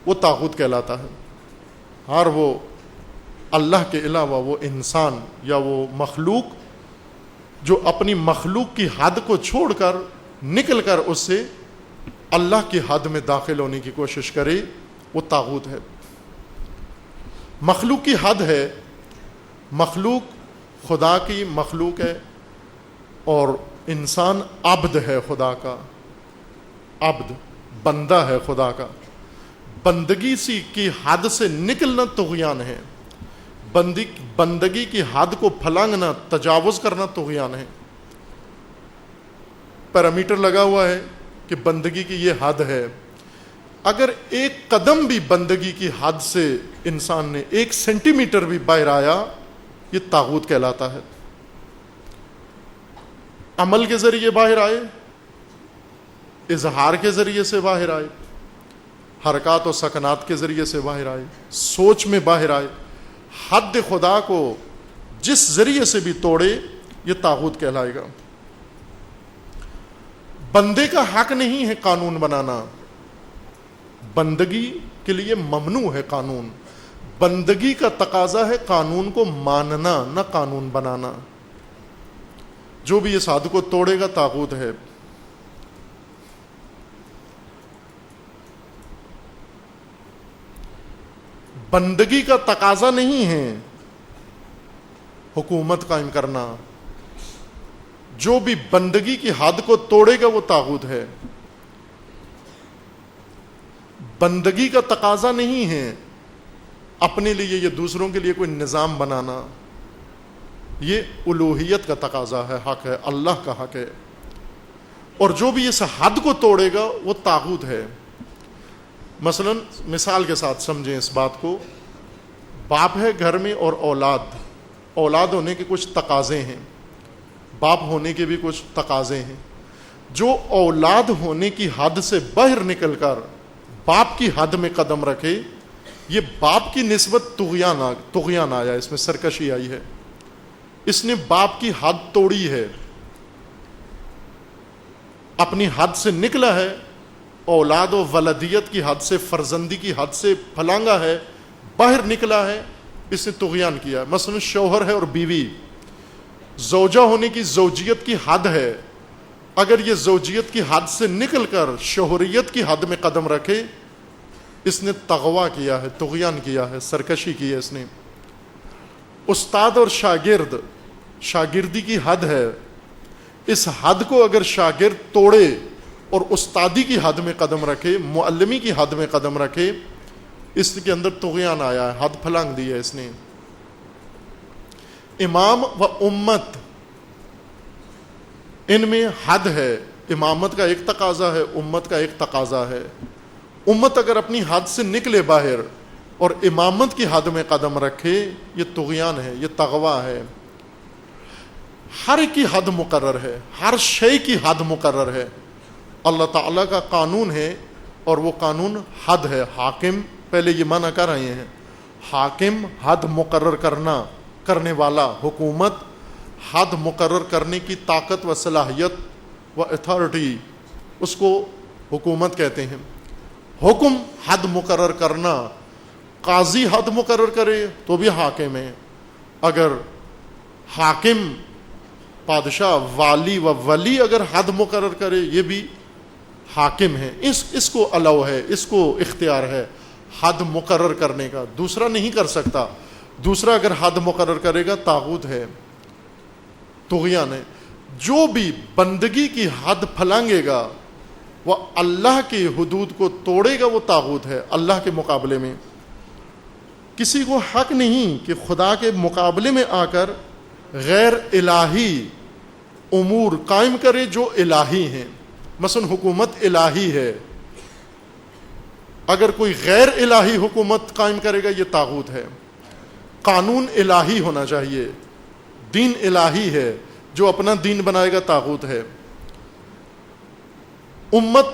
وہ طاغوت کہلاتا ہے۔ ہر وہ اللہ کے علاوہ وہ انسان یا وہ مخلوق جو اپنی مخلوق کی حد کو چھوڑ کر نکل کر اس سے اللہ کی حد میں داخل ہونے کی کوشش کرے، وہ طاغوت ہے۔ مخلوق کی حد ہے، مخلوق خدا کی مخلوق ہے اور انسان عبد ہے خدا کا، عبد بندہ ہے خدا کا۔ بندگی سی کی حد سے نکلنا طغیان ہے، بندگی کی حد کو پھلانگنا، تجاوز کرنا طغیان ہے۔ پیرامیٹر لگا ہوا ہے کہ بندگی کی یہ حد ہے، اگر ایک قدم بھی بندگی کی حد سے انسان نے، ایک سینٹی میٹر بھی باہر آیا، یہ طاغوت کہلاتا ہے۔ عمل کے ذریعے باہر آئے، اظہار کے ذریعے سے باہر آئے، حرکات و سکنات کے ذریعے سے باہر آئے، سوچ میں باہر آئے، حد خدا کو جس ذریعے سے بھی توڑے، یہ طاغوت کہلائے گا۔ بندے کا حق نہیں ہے قانون بنانا، بندگی کے لیے ممنوع ہے قانون، بندگی کا تقاضا ہے قانون کو ماننا، نہ قانون بنانا۔ جو بھی اس حد کو توڑے گا طاغوت ہے۔ بندگی کا تقاضا نہیں ہے حکومت قائم کرنا، جو بھی بندگی کی حد کو توڑے گا وہ طاغوت ہے۔ بندگی کا تقاضا نہیں ہے اپنے لیے یا دوسروں کے لیے کوئی نظام بنانا، یہ الوہیت کا تقاضا ہے، حق ہے، اللہ کا حق ہے۔ اور جو بھی اس حد کو توڑے گا وہ طاغوت ہے۔ مثلا مثال کے ساتھ سمجھیں اس بات کو، باپ ہے گھر میں اور اولاد ہونے کے کچھ تقاضے ہیں، باپ ہونے کے بھی کچھ تقاضے ہیں۔ جو اولاد ہونے کی حد سے باہر نکل کر باپ کی حد میں قدم رکھے، یہ باپ کی نسبت طغیان آیا، اس میں سرکشی آئی ہے، اس نے باپ کی حد توڑی ہے، اپنی حد سے نکلا ہے، اولاد و ولدیت کی حد سے، فرزندی کی حد سے پھلانگا ہے، باہر نکلا ہے، اس نے طغیان کیا ہے۔ مثلا شوہر ہے اور بیوی، زوجہ ہونے کی زوجیت کی حد ہے، اگر یہ زوجیت کی حد سے نکل کر شوہریت کی حد میں قدم رکھے، اس نے تغوا کیا ہے، طغیان کیا ہے، سرکشی کی ہے اس نے۔ استاد اور شاگرد، شاگردی کی حد ہے، اس حد کو اگر شاگرد توڑے اور استادی کی حد میں قدم رکھے، معلمی کی حد میں قدم رکھے، اس کے اندر طغیان آیا ہے، حد پھلانگ دی ہے اس نے۔ امام و امت، ان میں حد ہے، امامت کا ایک تقاضا ہے، امت کا ایک تقاضا ہے۔ امت اگر اپنی حد سے نکلے باہر اور امامت کی حد میں قدم رکھے، یہ طغیان ہے، یہ تغوا ہے۔ ہر کی حد مقرر ہے، ہر شے کی حد مقرر ہے، اللہ تعالیٰ کا قانون ہے اور وہ قانون حد ہے۔ حاکم پہلے یہ منع کر رہے ہیں، حاکم حد مقرر کرنے والا، حکومت حد مقرر کرنے کی طاقت و صلاحیت و اتھارٹی، اس کو حکومت کہتے ہیں۔ حکم حد مقرر کرنا، قاضی حد مقرر کرے تو بھی حاکم ہے، اگر حاکم، بادشاہ، والی و ولی اگر حد مقرر کرے، یہ بھی حاکم ہے۔ اس کو الاؤ ہے، اس کو اختیار ہے حد مقرر کرنے کا، دوسرا نہیں کر سکتا۔ دوسرا اگر حد مقرر کرے گا طاغوت ہے، طغیان ہے۔ جو بھی بندگی کی حد پھلانگے گا، وہ اللہ کی حدود کو توڑے گا، وہ طاغوت ہے۔ اللہ کے مقابلے میں کسی کو حق نہیں کہ خدا کے مقابلے میں آ کر غیر الہی امور قائم کرے جو الہی ہیں. مثلا حکومت الہی ہے، اگر کوئی غیر الہی حکومت قائم کرے گا یہ طاغوت ہے. قانون الہی ہونا چاہیے، دین الہی ہے، جو اپنا دین بنائے گا طاغوت ہے. امت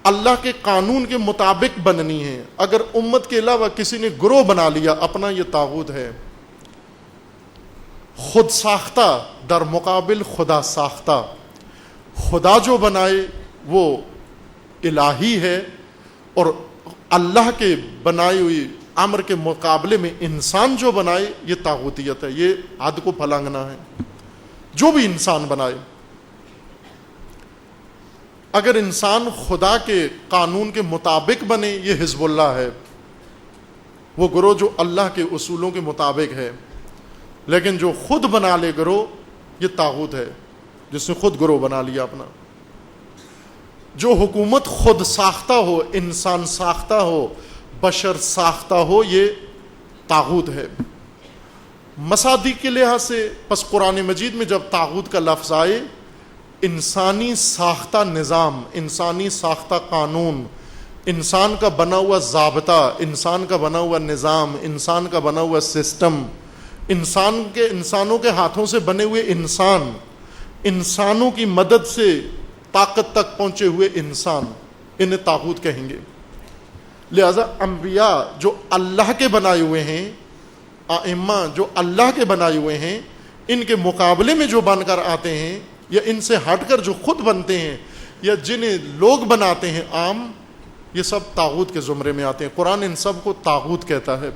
اللہ کے قانون کے مطابق بننی ہے، اگر امت کے علاوہ کسی نے گروہ بنا لیا اپنا، یہ طاغوت ہے. خود ساختہ در مقابل خدا ساختہ، خدا جو بنائے وہ الہی ہے، اور اللہ کے بنائی ہوئی امر کے مقابلے میں انسان جو بنائے یہ طاغوتیت ہے، یہ حد کو پھلانگنا ہے. جو بھی انسان بنائے، اگر انسان خدا کے قانون کے مطابق بنے یہ حزب اللہ ہے، وہ گروہ جو اللہ کے اصولوں کے مطابق ہے. لیکن جو خود بنا لے گروہ یہ طاغوت ہے، جس نے خود گروہ بنا لیا اپنا. جو حکومت خود ساختہ ہو، انسان ساختہ ہو، بشر ساختہ ہو، یہ طاغوت ہے. مصادیق کے لحاظ سے پس قرآن مجید میں جب طاغوت کا لفظ آئے، انسانی ساختہ نظام، انسانی ساختہ قانون، انسان کا بنا ہوا ضابطہ، انسان کا بنا ہوا نظام، انسان کا بنا ہوا سسٹم، انسانوں کے ہاتھوں سے بنے ہوئے انسان، انسانوں کی مدد سے طاقت تک پہنچے ہوئے انسان، انہیں طاغوت کہیں گے. لہذا انبیاء جو اللہ کے بنائے ہوئے ہیں، ائمہ جو اللہ کے بنائے ہوئے ہیں، ان کے مقابلے میں جو بن کر آتے ہیں یا ان سے ہٹ کر جو خود بنتے ہیں یا جنہیں لوگ بناتے ہیں عام، یہ سب طاغوت کے زمرے میں آتے ہیں. قرآن ان سب کو طاغوت کہتا ہے.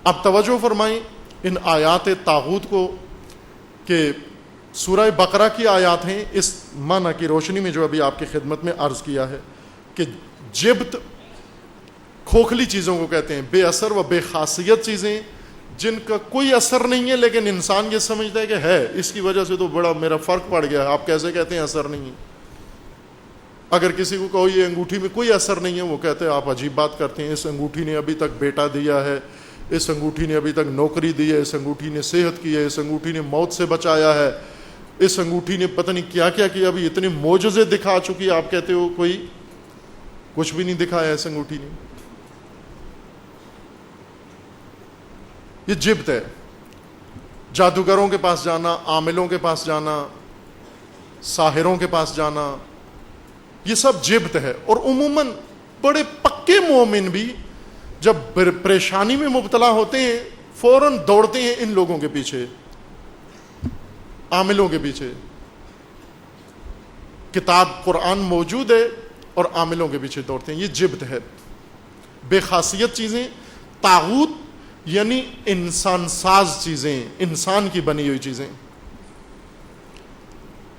اب توجہ فرمائیں ان آیات طاغوت کو کہ سورہ بقرہ کی آیات ہیں، اس معنی کی روشنی میں جو ابھی آپ کی خدمت میں عرض کیا ہے کہ جبت کھوکھلی چیزوں کو کہتے ہیں، بے اثر و بے خاصیت چیزیں جن کا کوئی اثر نہیں ہے لیکن انسان یہ سمجھتا ہے کہ ہے، اس کی وجہ سے تو بڑا میرا فرق پڑ گیا ہے. آپ کیسے کہتے ہیں اثر نہیں ہے؟ اگر کسی کو کہو یہ انگوٹھی میں کوئی اثر نہیں ہے، وہ کہتے ہیں آپ عجیب بات کرتے ہیں، اس انگوٹھی نے ابھی تک بیٹا دیا ہے، اس انگوٹھی نے ابھی تک نوکری دی ہے، اس انگوٹھی نے صحت کی ہے، اس انگوٹھی نے موت سے بچایا ہے، اس انگوٹھی نے پتہ نہیں کیا کیا کیا، ابھی اتنے معجزے دکھا چکی. آپ کہتے ہو کوئی کچھ بھی نہیں دکھایا اس انگوٹھی نے. یہ جبت ہے. جادوگروں کے پاس جانا، عاملوں کے پاس جانا، ساحروں کے پاس جانا، یہ سب جبت ہے. اور عموماً بڑے پکے مومن بھی جب پریشانی میں مبتلا ہوتے ہیں فوراً دوڑتے ہیں ان لوگوں کے پیچھے، عاملوں کے پیچھے. کتاب قرآن موجود ہے اور عاملوں کے پیچھے دوڑتے ہیں. یہ جبت ہے. بے خاصیت چیزیں. طاغوت یعنی انسان ساز چیزیں، انسان کی بنی ہوئی چیزیں،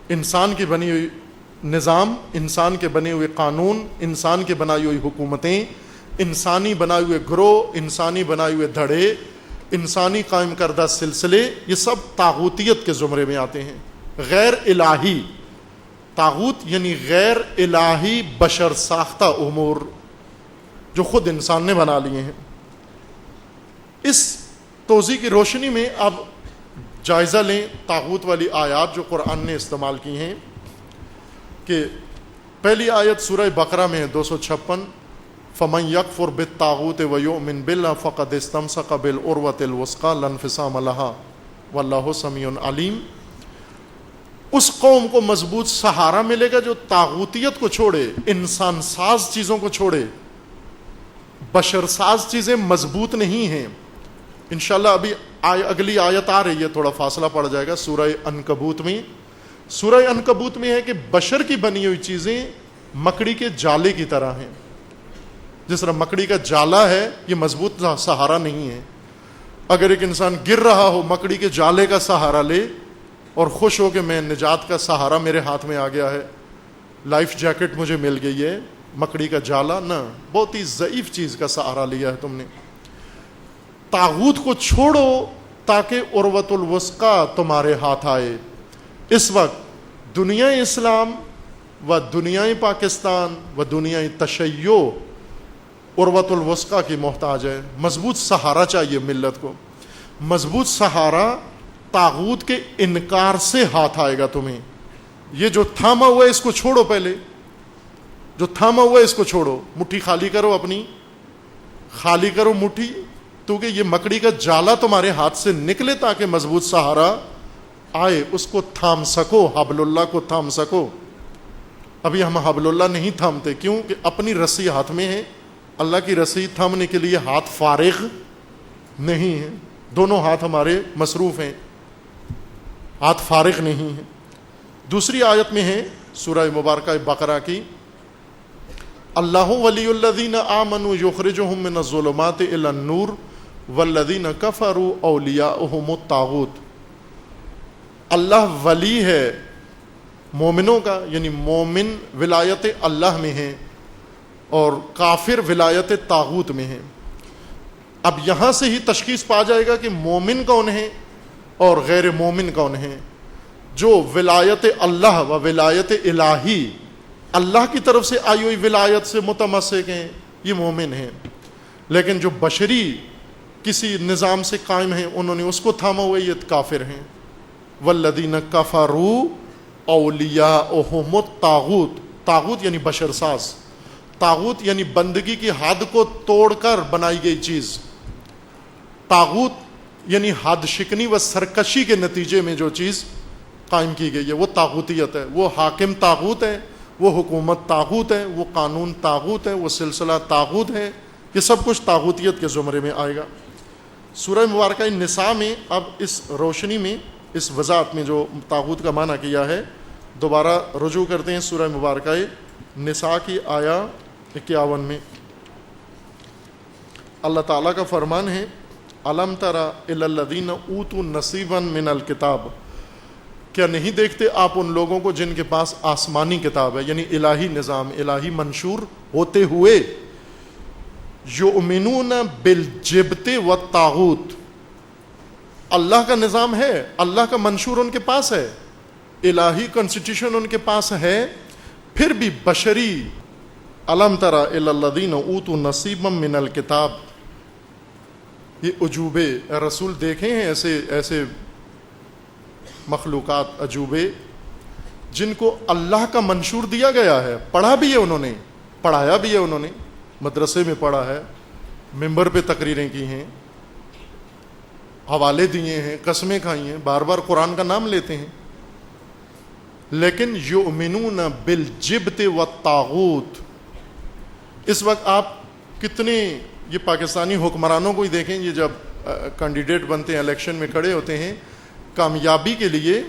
انسان کی بنی ہوئی نظام، انسان کے بنے ہوئے قانون، انسان کے بنائی ہوئی حکومتیں، انسانی بنائے ہوئے گروہ، انسانی بنائے ہوئے دھڑے، انسانی قائم کردہ سلسلے، یہ سب طاغوتیت کے زمرے میں آتے ہیں. غیر الہی طاغوت یعنی غیر الہی بشر ساختہ امور جو خود انسان نے بنا لیے ہیں. اس توضیح کی روشنی میں اب جائزہ لیں طاغوت والی آیات جو قرآن نے استعمال کی ہیں. کہ پہلی آیت سورہ بقرہ میں 256، فَمَن يَكْفُرْ بِالطَّاغُوتِ وَيُؤْمِنْ بِاللَّهِ فَقَدِ اسْتَمْسَكَ بِالْعُرْوَةِ الْوُثْقَىٰ لَا انفِصَامَ لَهَا وَاللَّهُ سَمِيعٌ عَلِيمٌ. اس قوم کو مضبوط سہارا ملے گا جو طاغوتیت کو چھوڑے، انسان ساز چیزوں کو چھوڑے. بشر ساز چیزیں مضبوط نہیں ہیں. انشاءاللہ ابھی اگلی آیت آ رہی ہے، تھوڑا فاصلہ پڑ جائے گا. سورہ عنکبوت میں، سورہ عنکبوت میں ہے کہ بشر کی بنی ہوئی چیزیں مکڑی کے جالے کی طرح ہیں. جس طرح مکڑی کا جالا ہے یہ مضبوط سہارا نہیں ہے. اگر ایک انسان گر رہا ہو مکڑی کے جالے کا سہارا لے اور خوش ہو کہ میں نجات کا سہارا میرے ہاتھ میں آ گیا ہے، لائف جیکٹ مجھے مل گئی ہے، مکڑی کا جالا نہ، بہت ہی ضعیف چیز کا سہارا لیا ہے تم نے. طاغوت کو چھوڑو تاکہ عروۃ الوثقیٰ تمہارے ہاتھ آئے. اس وقت دنیا اسلام و دنیا پاکستان و دنیا تشیع عروۃ الوثقیٰ کی محتاج ہے. مضبوط سہارا چاہیے ملت کو. مضبوط سہارا طاغوت کے انکار سے ہاتھ آئے گا تمہیں. یہ جو تھاما ہوا ہے اس کو چھوڑو، پہلے جو تھاما ہوا ہے اس کو چھوڑو. مٹھی خالی کرو، اپنی خالی کرو مٹھی، کیونکہ یہ مکڑی کا جالا تمہارے ہاتھ سے نکلے تاکہ مضبوط سہارا آئے، اس کو تھام سکو، حبل اللہ کو تھام سکو. ابھی ہم حبل اللہ نہیں تھامتے، کیوں کہ اپنی رسی ہاتھ میں ہے. اللہ کی رسی تھامنے کے لیے ہاتھ فارغ نہیں ہے، دونوں ہاتھ ہمارے مصروف ہیں، ہاتھ فارغ نہیں ہے. دوسری آیت میں ہے سورہ مبارکہ بقرہ کی، اللہ ولی الذین آمنوا یخرجہم من الظلمات الی النور والذین کفروا اولیاؤہم الطاغوت. اللہ ولی ہے مومنوں کا، یعنی مومن ولایت اللہ میں ہیں اور کافر ولایت طاغوت میں ہیں. اب یہاں سے ہی تشخیص پا جائے گا کہ مومن کون ہیں اور غیر مومن کون ہیں. جو ولایت اللہ و ولایت الہی، اللہ کی طرف سے آئی ہوئی ولایت سے متمسک ہیں، یہ مومن ہیں. لیکن جو بشری کسی نظام سے قائم ہیں، انہوں نے اس کو تھاما ہوا، یہ کافر ہیں. والذین کفروا اولیاؤہم الطاغوت. طاغوت یعنی بشر ساز، طاغوت یعنی بندگی کی حد کو توڑ کر بنائی گئی چیز. طاغوت یعنی حد شکنی و سرکشی کے نتیجے میں جو چیز قائم کی گئی ہے وہ طاغوتیت ہے. وہ حاکم طاغوت ہے، وہ حکومت طاغوت ہے، وہ قانون طاغوت ہے، وہ سلسلہ طاغوت ہے. یہ سب کچھ طاغوتیت کے زمرے میں آئے گا. سورہ مبارکہ نساء میں اب اس روشنی میں، اس وضاحت میں جو طاغوت کا معنی کیا ہے، دوبارہ رجوع کرتے ہیں سورہ مبارکہ نساء کی آیا 51 میں. اللہ تعالیٰ کا فرمان ہے، الم تر الی الذین اوتوا نصیبا من الکتاب. کیا نہیں دیکھتے آپ ان لوگوں کو جن کے پاس آسمانی کتاب ہے، یعنی الہی نظام، الہی منشور ہوتے ہوئے، یؤمنون بالجبت والطاغوت. اللہ کا نظام ہے، اللہ کا منشور ان کے پاس ہے، الہی کنسٹیٹیوشن ان کے پاس ہے، پھر بھی بشری. الم تر الی الذین اوتوا نصیبا من الکتاب. یہ عجوبے رسول دیکھے ہیں، ایسے مخلوقات عجوبے جن کو اللہ کا منشور دیا گیا ہے. پڑھا بھی ہے انہوں نے، پڑھایا بھی ہے انہوں نے، مدرسے میں پڑھا ہے، ممبر پہ تقریریں کی ہیں، حوالے دیے ہیں، قسمیں کھائی ہیں، بار بار قرآن کا نام لیتے ہیں. لیکن یؤمنون بالجبت والطاغوت. اس وقت آپ کتنے یہ پاکستانی حکمرانوں کو ہی دیکھیں، یہ جب کینڈیڈیٹ بنتے ہیں، الیکشن میں کھڑے ہوتے ہیں، کامیابی کے لیے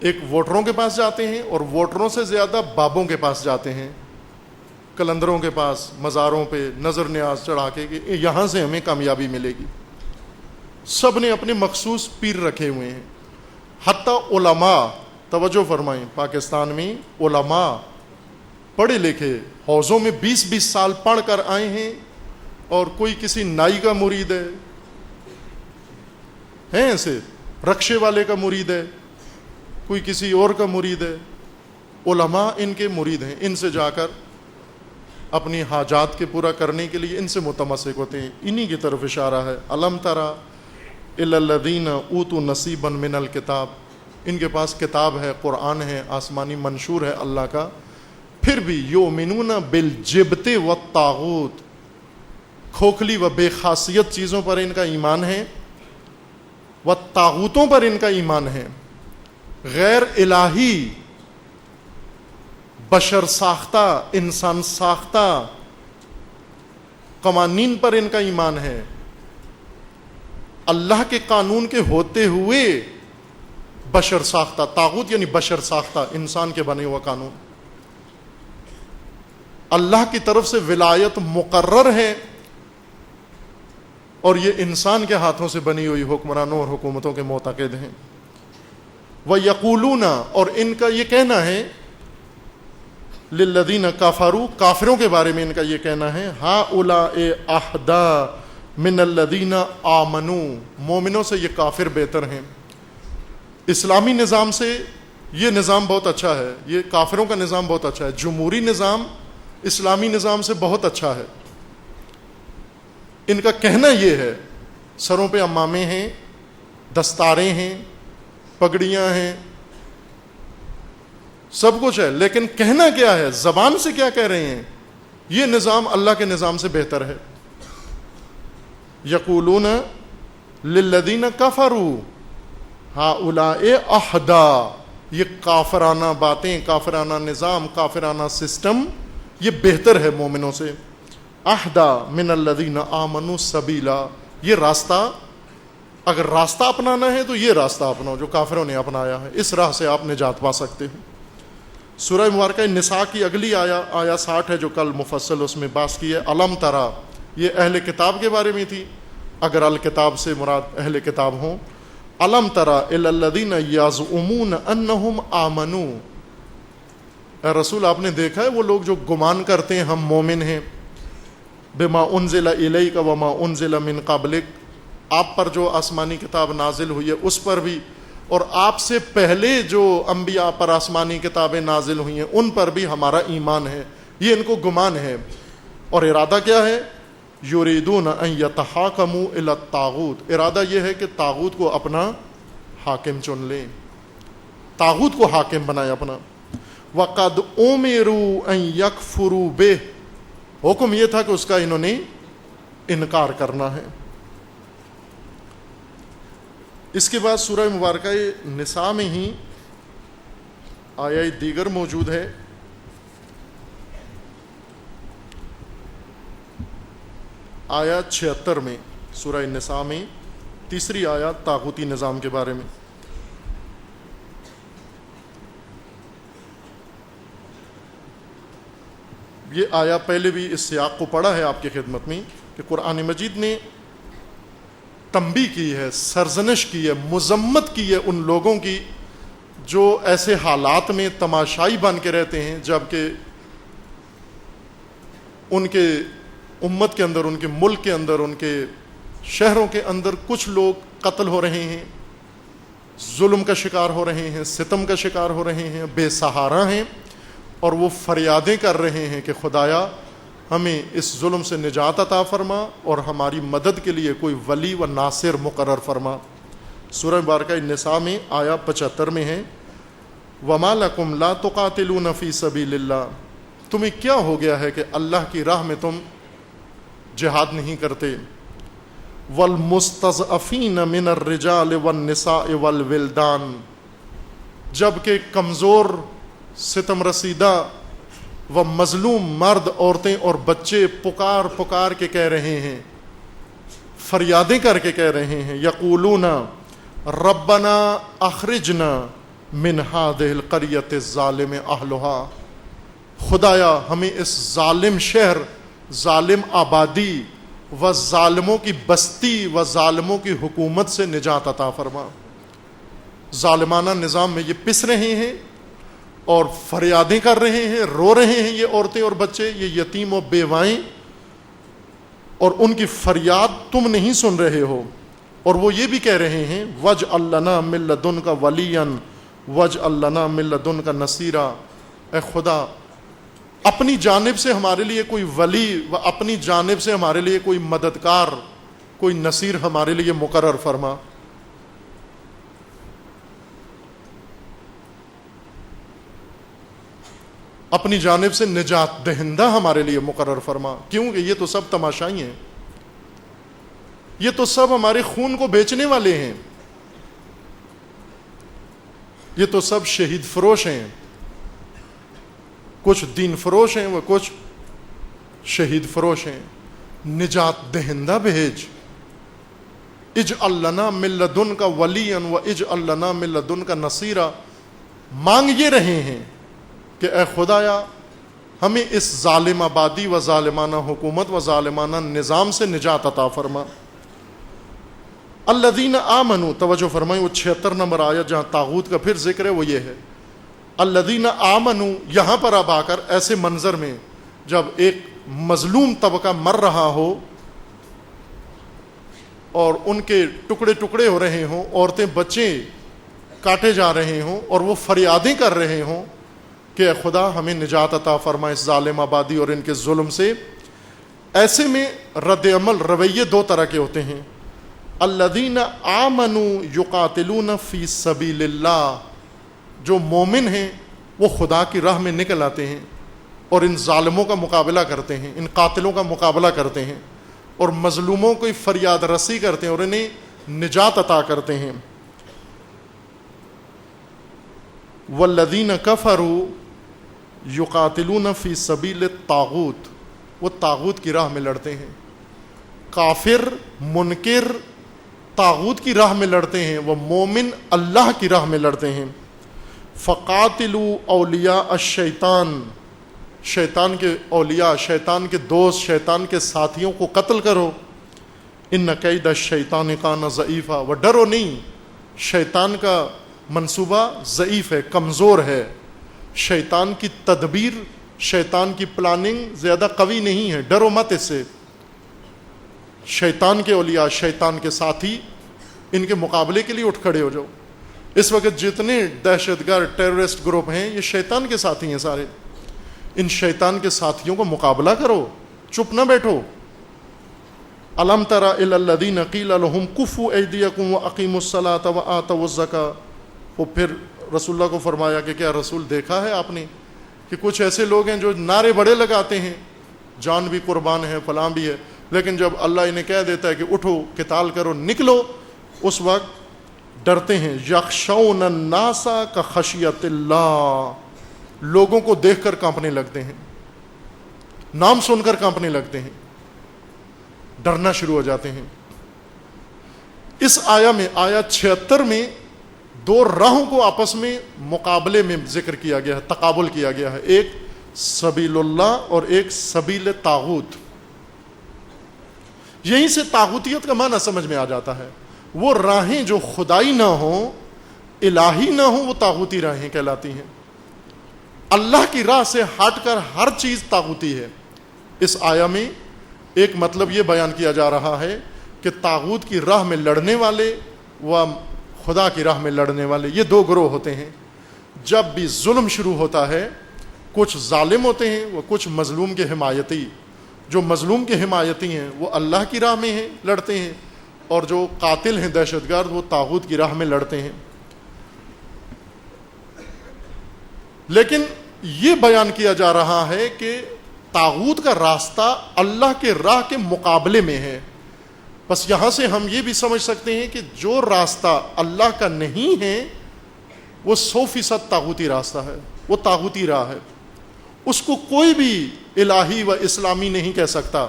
ایک ووٹروں کے پاس جاتے ہیں اور ووٹروں سے زیادہ بابوں کے پاس جاتے ہیں، کلندروں کے پاس، مزاروں پہ نظر نیاز چڑھا کے کہ یہاں سے ہمیں کامیابی ملے گی. سب نے اپنے مخصوص پیر رکھے ہوئے ہیں. حتیٰ علماء، توجہ فرمائیں، پاکستان میں علماء پڑھے لکھے حوضوں میں 20-20 سال پڑھ کر آئے ہیں اور کوئی کسی نائی کا مرید ہے ایسے، رکشے والے کا مرید ہے، کوئی کسی اور کا مرید ہے. علماء ان کے مرید ہیں، ان سے جا کر اپنی حاجات کے پورا کرنے کے لیے ان سے متمسک ہوتے ہیں. انہی کی طرف اشارہ ہے. الم تری الی الذین اوتوا نصیبا من الکتاب. ان کے پاس کتاب ہے، قرآن ہے، آسمانی منشور ہے اللہ کا، پھر بھی یؤمنون بالجبت والطاغوت. کھوکھلی و بے خاصیت چیزوں پر ان کا ایمان ہے، والطاغوتوں پر ان کا ایمان ہے. غیر الہی، بشر ساختہ، انسان ساختہ قوانین پر ان کا ایمان ہے. اللہ کے قانون کے ہوتے ہوئے بشر ساختہ، طاغوت یعنی بشر ساختہ، انسان کے بنے ہوا قانون. اللہ کی طرف سے ولایت مقرر ہے اور یہ انسان کے ہاتھوں سے بنی ہوئی حکمرانوں اور حکومتوں کے معتقد ہیں. وَيَقُولُونَ، اور ان کا یہ کہنا ہے، لِلَّذِينَ كَفَرُوا، کافروں کے بارے میں ان کا یہ کہنا ہے، هَؤُلَاءِ أَهْدَىٰ مِنَ الَّذِينَ آمَنُوا، مومنوں سے یہ کافر بہتر ہیں. اسلامی نظام سے یہ نظام بہت اچھا ہے، یہ کافروں کا نظام بہت اچھا ہے. جمہوری نظام اسلامی نظام سے بہت اچھا ہے. ان کا کہنا یہ ہے، سروں پہ عمامے ہیں، دستاریں ہیں، پگڑیاں ہیں، سب کچھ ہے، لیکن کہنا کیا ہے، زبان سے کیا کہہ رہے ہیں؟ یہ نظام اللہ کے نظام سے بہتر ہے۔ یقولون للذین کفروا ہؤلاء اہدی، یہ کافرانہ باتیں، کافرانہ نظام، کافرانہ سسٹم یہ بہتر ہے مومنوں سے۔ اہدی من الذین آمنوا سبیلا، یہ راستہ، اگر راستہ اپنانا ہے تو یہ راستہ اپناؤ جو کافروں نے اپنایا ہے، اس راہ سے آپ نجات پا سکتے ہیں۔ سورہ مبارکہ نساء کی اگلی آیا 60 ہے جو کل مفصل اس میں بحث کی ہے۔ علم ترا، یہ اہل کتاب کے بارے میں تھی، اگر الکتاب سے مراد اہل کتاب ہوں۔ علم ترا الی الذین یزعمون انہم آمنوا، اے رسول آپ نے دیکھا ہے وہ لوگ جو گمان کرتے ہیں ہم مومن ہیں، بما انزل الیک وما انزل من قبلک، آپ پر جو آسمانی کتاب نازل ہوئی ہے اس پر بھی، اور آپ سے پہلے جو انبیاء پر آسمانی کتابیں نازل ہوئی ہیں ان پر بھی ہمارا ایمان ہے، یہ ان کو گمان ہے، اور ارادہ کیا ہے؟ یریدون ان یتحاکموا الی الطاغوت، ارادہ یہ ہے کہ طاغوت کو اپنا حاکم چن لیں، طاغوت کو حاکم بنائے اپنا۔ وقد امروا ان یکفروا بہ، حکم یہ تھا کہ اس کا انہوں نے انکار کرنا ہے۔ اس کے بعد سورہ مبارکہ نساء میں ہی آیہ دیگر موجود ہے، آیہ 76 میں، سورہ نساء میں تیسری آیات طاغوتی نظام کے بارے میں۔ یہ آیا پہلے بھی اس سیاق کو پڑھا ہے آپ کی خدمت میں کہ قرآن مجید نے تنبیہ کی ہے، سرزنش کی ہے، مذمت کی ہے ان لوگوں کی جو ایسے حالات میں تماشائی بن کے رہتے ہیں جبکہ ان کے امت کے اندر، ان کے ملک کے اندر، ان کے شہروں کے اندر کچھ لوگ قتل ہو رہے ہیں، ظلم کا شکار ہو رہے ہیں، ستم کا شکار ہو رہے ہیں، بے سہارا ہیں، اور وہ فریادیں کر رہے ہیں کہ خدایا ہمیں اس ظلم سے نجات عطا فرما اور ہماری مدد کے لیے کوئی ولی و ناصر مقرر فرما۔ سورہ مبارکہ نساء میں آیا 75 میں ہے، وَمَا لَكُمْ لَا تُقَاتِلُونَ فِي سَبِيلِ اللَّهِ، تمہیں کیا ہو گیا ہے کہ اللہ کی راہ میں تم جہاد نہیں کرتے۔ وَالْمُسْتَضْعَفِينَ مِنَ الرِّجَالِ وَالنِّسَاءِ وَالْوِلْدَانِ، جبکہ کمزور، ستم رسیدہ و مظلوم مرد، عورتیں اور بچے پکار پکار کے کہہ رہے ہیں، فریادیں کر کے کہہ رہے ہیں، یقولون ربنا اخرجنا من هذه القرية الظالم اهلها، خدایا ہمیں اس ظالم شہر، ظالم آبادی و ظالموں کی بستی و ظالموں کی حکومت سے نجات عطا فرما۔ ظالمانہ نظام میں یہ پس رہے ہیں اور فریادیں کر رہے ہیں، رو رہے ہیں یہ عورتیں اور بچے، یہ یتیم و بیوائیں، اور ان کی فریاد تم نہیں سن رہے ہو، اور وہ یہ بھی کہہ رہے ہیں وَاجْعَل لَنَا مِن لَّدُنْكَ وَلِيًّا وَاجْعَل لَنَا مِن لَّدُنْكَ نَصِيرًا، اے خدا اپنی جانب سے ہمارے لیے کوئی ولی و اپنی جانب سے ہمارے لیے کوئی مددگار، کوئی نصیر ہمارے لیے مقرر فرما۔ اپنی جانب سے نجات دہندہ ہمارے لیے مقرر فرما، کیونکہ یہ تو سب تماشائی ہیں، یہ تو سب ہمارے خون کو بیچنے والے ہیں، یہ تو سب شہید فروش ہیں، کچھ دین فروش ہیں وہ کچھ شہید فروش ہیں، نجات دہندہ بھیج، اجعل لنا من لدنک ولیا واجعل لنا من لدنک نصیرا، مانگ یہ رہے ہیں کہ اے خدایا ہمیں اس ظالم آبادی و ظالمانہ حکومت و ظالمانہ نظام سے نجات عطا فرما۔ الذین آمنوا، توجہ فرمائیں وہ 76 نمبر آیت جہاں طاغوت کا پھر ذکر ہے وہ یہ ہے، الذین آمنوا، یہاں پر اب آ کر ایسے منظر میں جب ایک مظلوم طبقہ مر رہا ہو اور ان کے ٹکڑے ٹکڑے ہو رہے ہوں، عورتیں بچے کاٹے جا رہے ہوں اور وہ فریادیں کر رہے ہوں کہ اے خدا ہمیں نجات عطا فرما اس ظالم آبادی اور ان کے ظلم سے، ایسے میں رد عمل، رویے دو طرح کے ہوتے ہیں۔ الذین آمنوا یقاتلون فی سبیل اللہ، جو مومن ہیں وہ خدا کی راہ میں نکل آتے ہیں اور ان ظالموں کا مقابلہ کرتے ہیں، ان قاتلوں کا مقابلہ کرتے ہیں اور مظلوموں کو فریاد رسی کرتے ہیں اور انہیں نجات عطا کرتے ہیں۔ والذین کفروا یقاتلون فی سبیل الطاغوت، وہ طاغوت کی راہ میں لڑتے ہیں۔ کافر منکر طاغوت کی راہ میں لڑتے ہیں، وہ مومن اللہ کی راہ میں لڑتے ہیں۔ فقاتلوا اولیاء الشیطان، شیطان کے اولیاء، شیطان کے دوست، شیطان کے ساتھیوں کو قتل کرو۔ ان کید الشیطان کان ضعیفا، وہ ڈرو نہیں، شیطان کا منصوبہ ضعیف ہے، کمزور ہے، شیطان کی تدبیر، شیطان کی پلاننگ زیادہ قوی نہیں ہے، ڈرو مت اس سے۔ شیطان کے اولیاء، شیطان کے ساتھی، ان کے مقابلے کے لیے اٹھ کھڑے ہو جاؤ۔ اس وقت جتنے دہشت گرد ٹیررسٹ گروپ ہیں یہ شیطان کے ساتھی ہیں سارے، ان شیطان کے ساتھیوں کو مقابلہ کرو، چپ نہ بیٹھو۔ الم تر الی الذین قیل لهم کفوا ایدیکم واقیموا الصلاۃ وآتوا الزکاۃ، وہ پھر رسول اللہ کو فرمایا کہ کیا رسول دیکھا ہے آپ نے کہ کچھ ایسے لوگ ہیں جو نعرے بڑے لگاتے ہیں، جان بھی قربان ہے، فلاں بھی ہے، لیکن جب اللہ انہیں کہہ دیتا ہے کہ اٹھو قتال کرو، نکلو، اس وقت ڈرتے ہیں۔ یخشون الناس کخشیۃ اللہ، لوگوں کو دیکھ کر کانپنے لگتے ہیں، نام سن کر کانپنے لگتے ہیں، ڈرنا شروع ہو جاتے ہیں۔ اس آیا میں، آیا 76 میں دو راہوں کو آپس میں مقابلے میں ذکر کیا گیا ہے، تقابل کیا گیا ہے، ایک سبیل اللہ اور ایک سبیل طاغوت۔ یہیں سے طاغوتیت کا معنی سمجھ میں آ جاتا ہے، وہ راہیں جو خدائی نہ ہوں، الہی نہ ہوں، وہ طاغوتی راہیں کہلاتی ہیں۔ اللہ کی راہ سے ہٹ کر ہر چیز طاغوتی ہے۔ اس آیا میں ایک مطلب یہ بیان کیا جا رہا ہے کہ طاغوت کی راہ میں لڑنے والے و خدا کی راہ میں لڑنے والے، یہ دو گروہ ہوتے ہیں۔ جب بھی ظلم شروع ہوتا ہے، کچھ ظالم ہوتے ہیں، وہ کچھ مظلوم کے حمایتی، جو مظلوم کے حمایتی ہیں وہ اللہ کی راہ میں ہیں، لڑتے ہیں، اور جو قاتل ہیں، دہشت گرد، وہ طاغوت کی راہ میں لڑتے ہیں۔ لیکن یہ بیان کیا جا رہا ہے کہ طاغوت کا راستہ اللہ کے راہ کے مقابلے میں ہے۔ بس یہاں سے ہم یہ بھی سمجھ سکتے ہیں کہ جو راستہ اللہ کا نہیں ہے وہ 100% طاغوتی راستہ ہے، وہ طاغوتی راہ ہے، اس کو کوئی بھی الہی و اسلامی نہیں کہہ سکتا۔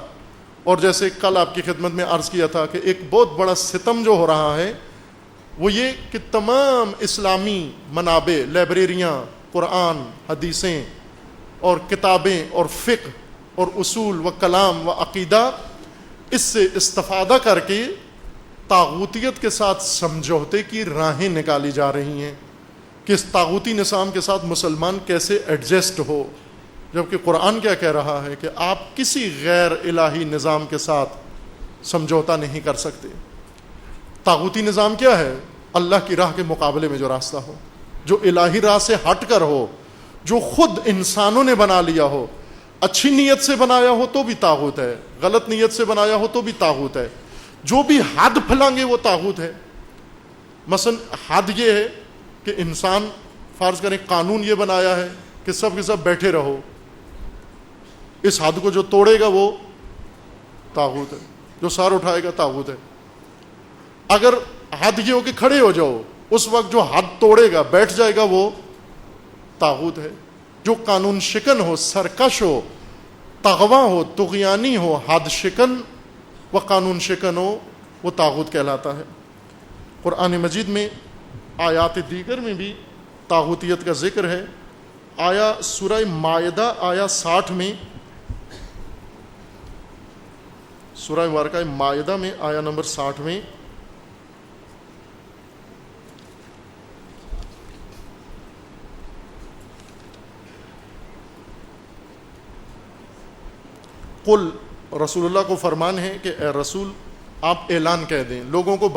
اور جیسے کل آپ کی خدمت میں عرض کیا تھا کہ ایک بہت بڑا ستم جو ہو رہا ہے وہ یہ کہ تمام اسلامی منابع، لائبریریاں، قرآن، حدیثیں اور کتابیں اور فقہ اور اصول و کلام و عقیدہ، اس سے استفادہ کر کے طاغوتیت کے ساتھ سمجھوتے کی راہیں نکالی جا رہی ہیں کہ اس طاغوتی نظام کے ساتھ مسلمان کیسے ایڈجسٹ ہو، جبکہ قرآن کیا کہہ رہا ہے کہ آپ کسی غیر الہی نظام کے ساتھ سمجھوتا نہیں کر سکتے۔ طاغوتی نظام کیا ہے؟ اللہ کی راہ کے مقابلے میں جو راستہ ہو، جو الہی راہ سے ہٹ کر ہو، جو خود انسانوں نے بنا لیا ہو، اچھی نیت سے بنایا ہو تو بھی طاغوت ہے، غلط نیت سے بنایا ہو تو بھی طاغوت ہے، جو بھی حد پھلانگے وہ طاغوت ہے۔ مثلا حد یہ ہے کہ انسان فرض کریں قانون یہ بنایا ہے کہ سب کے سب بیٹھے رہو، اس حد کو جو توڑے گا وہ طاغوت ہے، جو سار اٹھائے گا طاغوت ہے۔ اگر حد یہ ہو کہ کھڑے ہو جاؤ، اس وقت جو حد توڑے گا، بیٹھ جائے گا، وہ طاغوت ہے۔ جو قانون شکن ہو، سرکش ہو، تغوا ہو، طغیانی ہو، حد شکن و قانون شکن ہو، وہ طاغوت کہلاتا ہے۔ قرآن مجید میں آیات دیگر میں بھی طاغوتیت کا ذکر ہے۔ آیا سورہ مائدہ آیا 60 میں، سورہ مبارکہ مائدہ میں آیا نمبر 60 میں قل، رسول اللہ کو فرمان ہے کہ اے رسول آپ اعلان کہہ دیں، لوگوں کو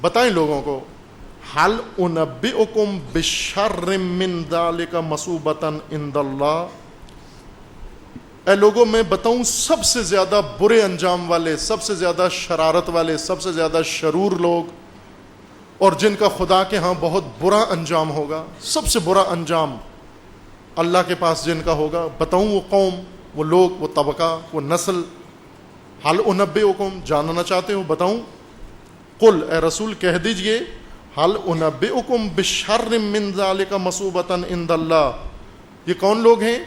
بتائیں لوگوں کو، حل انبئکم بشر من ذالک مثوبۃ عند اللہ، اے لوگوں میں بتاؤں سب سے زیادہ برے انجام والے، سب سے زیادہ شرارت والے، سب سے زیادہ شرور لوگ، اور جن کا خدا کے ہاں بہت برا انجام ہوگا، سب سے برا انجام اللہ کے پاس جن کا ہوگا، بتاؤں وہ قوم، وہ لوگ، وہ طبقہ، وہ نسل؟ حل انبئکم، جاننا چاہتے ہو بتاؤں؟ قل، اے رسول کہہ دیجئے، حل انبئکم بشر من ذالک مثوبۃ عند اللہ، یہ کون لوگ ہیں؟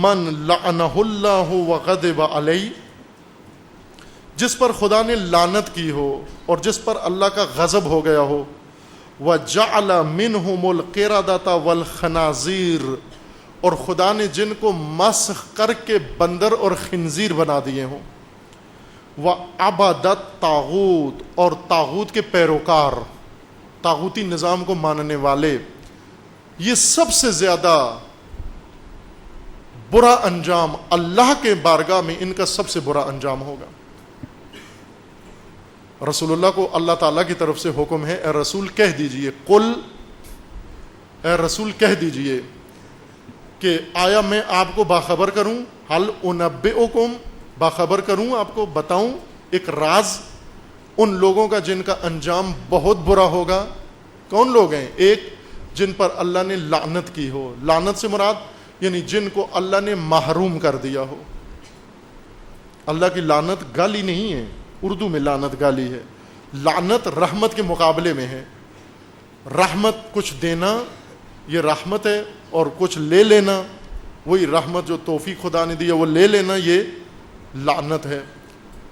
من لعنہ اللہ وغضب علیہ، جس پر خدا نے لعنت کی ہو اور جس پر اللہ کا غضب ہو گیا ہو، وجعل منہم القردۃ والخنازیر، اور خدا نے جن کو مسخ کر کے بندر اور خنزیر بنا دیے ہوں، وعبد الطاغوت، اور طاغوت کے پیروکار، طاغوتی نظام کو ماننے والے، یہ سب سے زیادہ برا انجام اللہ کے بارگاہ میں ان کا سب سے برا انجام ہوگا۔ رسول اللہ کو اللہ تعالیٰ کی طرف سے حکم ہے، اے رسول کہہ دیجئے، قل، اے رسول کہہ دیجئے کہ آیا میں آپ کو باخبر کروں، حل انبئکم، باخبر کروں آپ کو، بتاؤں ایک راز ان لوگوں کا جن کا انجام بہت برا ہوگا۔ کون لوگ ہیں؟ ایک، جن پر اللہ نے لعنت کی ہو، لعنت سے مراد یعنی جن کو اللہ نے محروم کر دیا ہو۔ اللہ کی لعنت گالی نہیں ہے، اردو میں لعنت گالی ہے، لعنت رحمت کے مقابلے میں ہے۔ رحمت کچھ دینا، یہ رحمت ہے، اور کچھ لے لینا، وہی رحمت جو توفیق خدا نے دیا وہ لے لینا، یہ لعنت ہے۔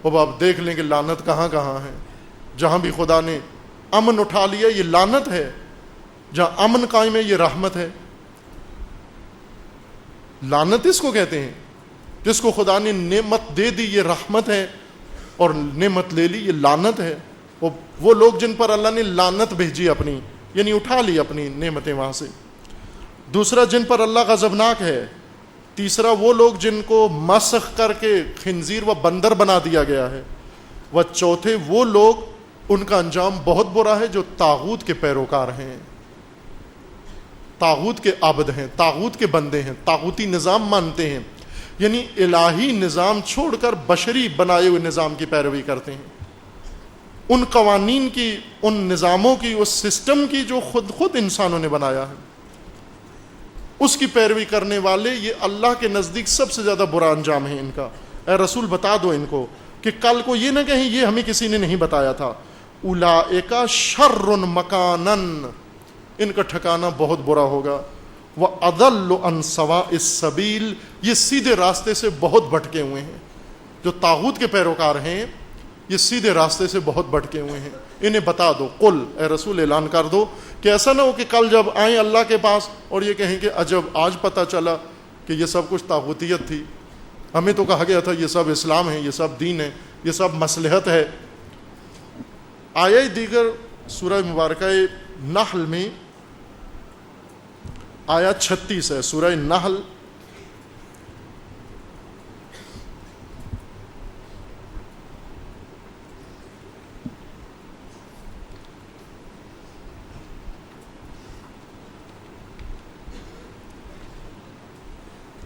اب آپ دیکھ لیں کہ لعنت کہاں کہاں ہے۔ جہاں بھی خدا نے امن اٹھا لیا یہ لعنت ہے، جہاں امن قائم ہے یہ رحمت ہے۔ لعنت اس کو کہتے ہیں جس کو خدا نے نعمت دے دی یہ رحمت ہے، اور نعمت لے لی یہ لعنت ہے۔ وہ لوگ جن پر اللہ نے لعنت بھیجی اپنی، یعنی اٹھا لی اپنی نعمتیں وہاں سے۔ دوسرا، جن پر اللہ غضبناک ہے۔ تیسرا، وہ لوگ جن کو مسخ کر کے خنزیر و بندر بنا دیا گیا ہے۔ وہ چوتھے، وہ لوگ ان کا انجام بہت برا ہے جو طاغوت کے پیروکار ہیں، طاغوت کے عبد ہیں، طاغوت کے بندے ہیں، طاغوتی نظام مانتے ہیں، یعنی الہی نظام چھوڑ کر بشری بنائے ہوئے نظام کی پیروی کرتے ہیں، ان قوانین کی، ان نظاموں کی، اس سسٹم کی جو خود انسانوں نے بنایا ہے، اس کی پیروی کرنے والے، یہ اللہ کے نزدیک سب سے زیادہ برا انجام ہے ان کا۔ اے رسول بتا دو ان کو کہ کل کو یہ نہ کہیں یہ ہمیں کسی نے نہیں بتایا تھا۔ اولئک شر مکانا، ان کا ٹھکانہ بہت برا ہوگا۔ وَأَضَلُّ عَنْ سَوَاءِ السَّبِيلِ، یہ سیدھے راستے سے بہت بھٹکے ہوئے ہیں۔ جو طاغوت کے پیروکار ہیں یہ سیدھے راستے سے بہت بھٹکے ہوئے ہیں، انہیں بتا دو۔ قل، اے رسول اعلان کر دو کہ ایسا نہ ہو کہ کل جب آئیں اللہ کے پاس اور یہ کہیں کہ عجب آج پتہ چلا کہ یہ سب کچھ طاغوتیت تھی، ہمیں تو کہا گیا تھا یہ سب اسلام ہے، یہ سب دین ہے، یہ سب مصلحت ہے۔ آیہ دیگر سورہ مبارکہ نحل میں آیہ 36 ہے، سورہ نحل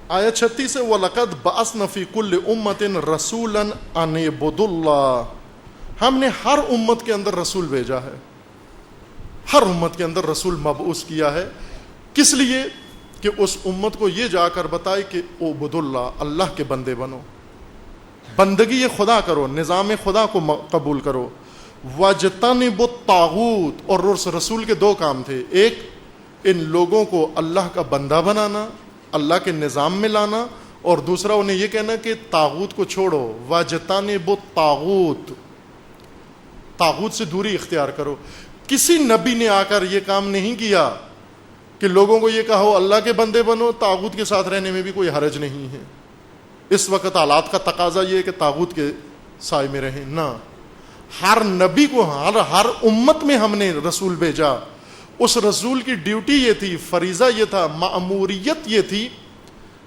آیہ 36 ہے، وَلَقَدْ بَعَثْنَا فِي كُلِّ أُمَّةٍ رَسُولًا أَنِ اعْبُدُوا اللَّهَ، ہم نے ہر امت کے اندر رسول بھیجا ہے، ہر امت کے اندر رسول مبعوث کیا ہے۔ کس لیے؟ کہ اس امت کو یہ جا کر بتائے کہ اعبدوا اللہ، اللہ کے بندے بنو، بندگی خدا کرو، نظام خدا کو قبول کرو۔ وَاجْتَنِبُوا الطَّاغُوتَ، اور اس رسول کے دو کام تھے، ایک ان لوگوں کو اللہ کا بندہ بنانا، اللہ کے نظام میں لانا، اور دوسرا انہیں یہ کہنا کہ طاغوت کو چھوڑو، وَاجْتَنِبُوا الطَّاغُوتَ، طاغوت سے دوری اختیار کرو۔ کسی نبی نے آ کر یہ کام نہیں کیا کہ لوگوں کو یہ کہو اللہ کے بندے بنو، طاغوت کے ساتھ رہنے میں بھی کوئی حرج نہیں ہے۔ اس وقت حالات کا تقاضا یہ ہے کہ طاغوت کے سائے میں رہیں، نہ، ہر نبی کو، ہر امت میں ہم نے رسول بھیجا۔ اس رسول کی ڈیوٹی یہ تھی، فریضہ یہ تھا، مأموریت یہ تھی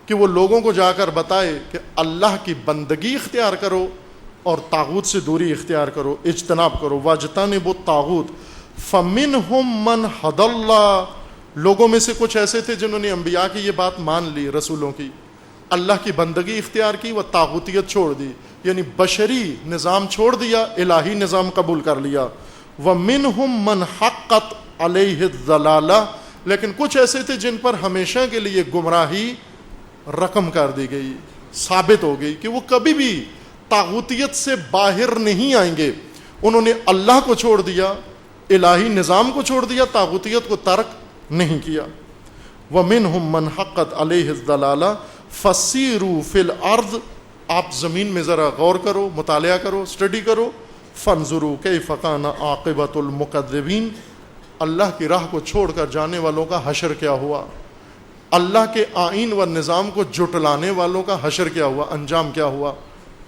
کہ وہ لوگوں کو جا کر بتائے کہ اللہ کی بندگی اختیار کرو اور طاغوت سے دوری اختیار کرو، اجتناب کرو۔ واجتنبوا الطاغوت فمنہم من ھدی اللہ، لوگوں میں سے کچھ ایسے تھے جنہوں نے انبیاء کی یہ بات مان لی، رسولوں کی، اللہ کی بندگی اختیار کی و طاغوتیت چھوڑ دی، یعنی بشری نظام چھوڑ دیا، الہی نظام قبول کر لیا۔ وَمِنْهُمْ مَنْ حَقَّتْ عَلَيْهِ الضَّلَالَةُ، لیکن کچھ ایسے تھے جن پر ہمیشہ کے لیے گمراہی رقم کر دی گئی، ثابت ہو گئی کہ وہ کبھی بھی طاغوتیت سے باہر نہیں آئیں گے۔ انہوں نے اللہ کو چھوڑ دیا، الہی نظام کو چھوڑ دیا، طاغوتیت کو ترک نہیں کیا۔ وَمِنْهُمْ مَنْ حَقَّتْ عَلَيْهِ الضَّلَالَةُ فَسِيرُوا فِي الْأَرْضِ، آپ زمین میں ذرا غور کرو، مطالعہ کرو، اسٹڈی کرو۔ فَانظُرُوا كَيْفَ كَانَ عَاقِبَةُ الْمُكَذِّبِينَ، اللہ کی راہ کو چھوڑ کر جانے والوں کا حشر کیا ہوا، اللہ کے آئین و نظام کو جھٹلانے والوں کا حشر کیا ہوا، انجام کیا ہوا۔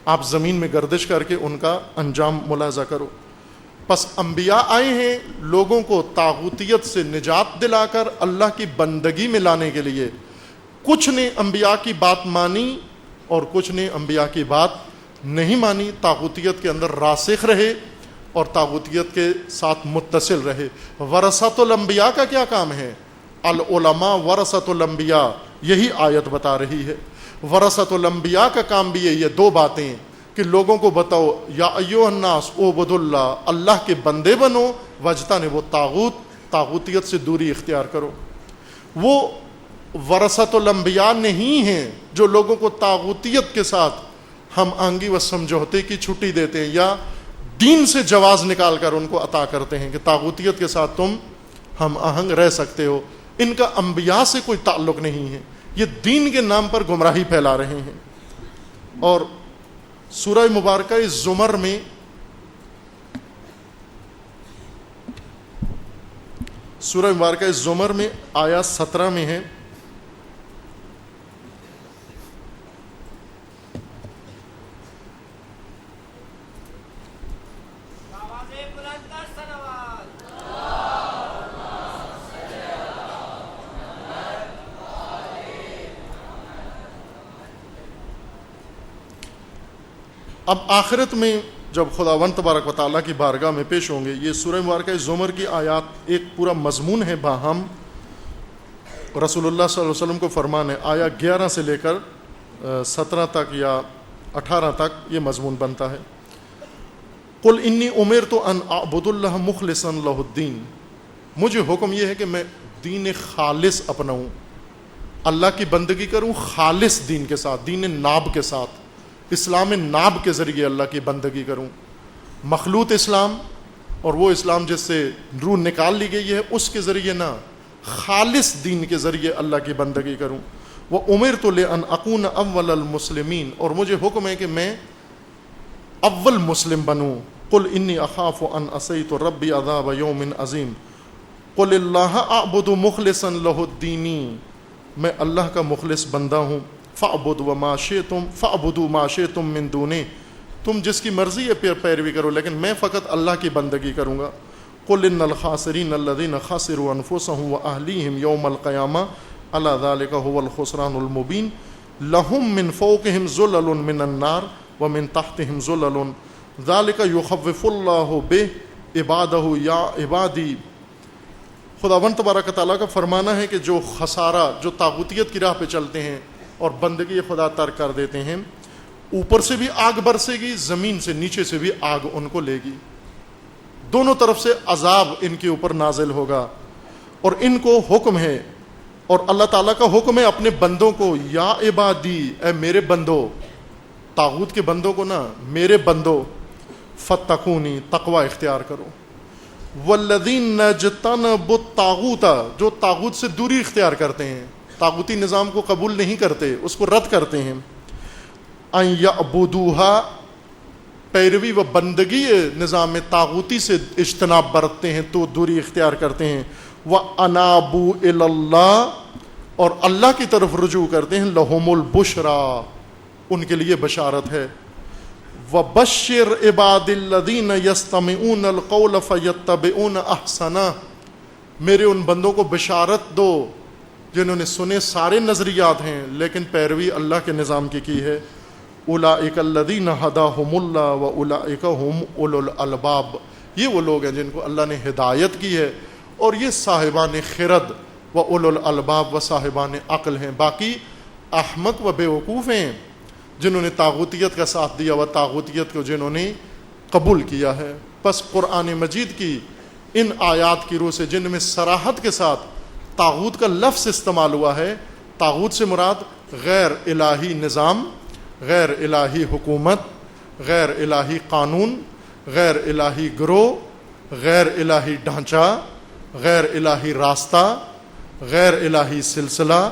آپ زمین میں گردش کر کے ان کا انجام ملاحظہ کرو۔ پس انبیاء آئے ہیں لوگوں کو طاغوتیت سے نجات دلا کر اللہ کی بندگی میں لانے کے لیے۔ کچھ نے انبیاء کی بات مانی اور کچھ نے انبیاء کی بات نہیں مانی، طاغوتیت کے اندر راسخ رہے اور طاغوتیت کے ساتھ متصل رہے۔ ورثۃ الانبیاء کا کیا کام ہے؟ العلماء ورثۃ الانبیاء، یہی آیت بتا رہی ہے۔ ورثۃ الانبیاء کا کام بھی یہی ہے، دو باتیں کہ لوگوں کو بتاؤ یا ایھا الناس اعبدوا اللہ، اللہ کے بندے بنو، واجتنبوا الطاغوت، طاغوتیت سے دوری اختیار کرو۔ وہ ورثۃ الانبیاء نہیں ہیں جو لوگوں کو طاغوتیت کے ساتھ ہم آہنگی و سمجھوتے کی چھٹی دیتے ہیں یا دین سے جواز نکال کر ان کو عطا کرتے ہیں کہ طاغوتیت کے ساتھ تم ہم آہنگ رہ سکتے ہو۔ ان کا انبیاء سے کوئی تعلق نہیں ہے، یہ دین کے نام پر گمراہی پھیلا رہے ہیں۔ اور سورہ مبارکہ زمر میں سورہ مبارکہ زمر میں آیت 17 میں ہے، اب آخرت میں جب خداوند تبارک و تعالیٰ کی بارگاہ میں پیش ہوں گے، یہ سورہ مبارکہ زمر کی آیات ایک پورا مضمون ہے باہم، رسول اللہ صلی اللہ علیہ وسلم کو فرمان ہے۔ آیا 11 سے لے کر 17 تک یا 18 تک یہ مضمون بنتا ہے۔ قل انی امرت ان اعبد اللہ مخلصا لہ الدین، مجھے حکم یہ ہے کہ میں دین خالص اپناؤں، اللہ کی بندگی کروں خالص دین کے ساتھ، دین ناب کے ساتھ، اسلام ناب کے ذریعے اللہ کی بندگی کروں۔ مخلوط اسلام اور وہ اسلام جس سے روح نکال لی گئی ہے اس کے ذریعے نہ، خالص دین کے ذریعے اللہ کی بندگی کروں۔ وَأُمِرْتُ لِأَنْ أَكُونَ أَوَّلَ الْمُسْلِمِينَ، اور مجھے حکم ہے کہ میں اول مسلم بنوں۔ قُلْ إِنِّي أَخَافُ أَنْ عَصَيْتُ رَبِّي عَذَابَ يَوْمٍ عَظِيمٍ قُلِ اللَّهَ أَعْبُدُ مُخْلِصًا لَهُ الدِّينِ، میں اللہ کا مخلص بندہ ہوں۔ فَاعْبُدْ وَمَا شِئْتُمْ فَاعْبُدُوا مَا شِئْتُمْ مِن دُونِهِ، تم جس کی مرضی ہے پیروی کرو لیکن میں فقط اللہ کی بندگی کروں گا۔ قُلْ إِنَّ الْخَاسِرِينَ الَّذِينَ خَسِرُوا أَنفُسَهُمْ وَأَهْلِيهِمْ يَوْمَ الْقِيَامَةِ أَلَا ذَلِكَ هُوَ الْخُسْرَانُ الْمُبِينُ لَهُم مِّن فَوْقِهِمْ ظُلَلٌ مِّنَ النَّارِ وَمِن تَحْتِهِمْ ظُلَلٌ ذَلِكَ يُخَوِّفُ اللَّهُ بِهِ عِبَادَهُ يَا عِبَادِي۔ خداوند تبارک تعالیٰ کا فرمانا ہے کہ جو خسارہ، جو طاغوتیت کی راہ پہ چلتے ہیں اور بندگی خدا ترک کر دیتے ہیں، اوپر سے بھی آگ برسے گی، زمین سے نیچے سے بھی آگ ان کو لے گی، دونوں طرف سے عذاب ان کے اوپر نازل ہوگا۔ اور ان کو حکم ہے، اور اللہ تعالیٰ کا حکم ہے اپنے بندوں کو، یا عبادی، اے میرے بندو، طاغوت کے بندوں کو نہ، میرے بندو، فتقونی، تقوی اختیار کرو۔ والذین اجتنبوا الطاغوت، جو طاغوت سے دوری اختیار کرتے ہیں، طاغوتی نظام کو قبول نہیں کرتے، اس کو رد کرتے ہیں۔ ان یعبدوہا، پیروی و بندگی نظام طاغوتی سے اجتناب برتتے ہیں تو دوری اختیار کرتے ہیں۔ وانابوا الی اللہ، اور اللہ کی طرف رجوع کرتے ہیں، لہم البشرا، ان کے لیے بشارت ہے۔ وبشر عباد الذین یستمعون القول فیتبعون احسنہ، میرے ان بندوں کو بشارت دو جنہوں نے سنے سارے نظریات ہیں لیکن پیروی اللہ کے نظام کی ہے۔ اولئک الذین ھداھم اللہ واولئک ھم اولو الالباب، یہ وہ لوگ ہیں جن کو اللہ نے ہدایت کی ہے اور یہ صاحبان خرد و اولو الالباب و صاحبان عقل ہیں۔ باقی احمق و بیوقوف ہیں جنہوں نے طاغوتیت کا ساتھ دیا و طاغوتیت کو جنہوں نے قبول کیا ہے۔ پس قرآن مجید کی ان آیات کی روح سے جن میں صراحت کے ساتھ طاغوت کا لفظ استعمال ہوا ہے، طاغوت سے مراد غیر الہی نظام، غیر الہی حکومت، غیر الہی قانون، غیر الہی گروہ، غیر الہی ڈھانچہ، غیر الہی راستہ، غیر الہی سلسلہ،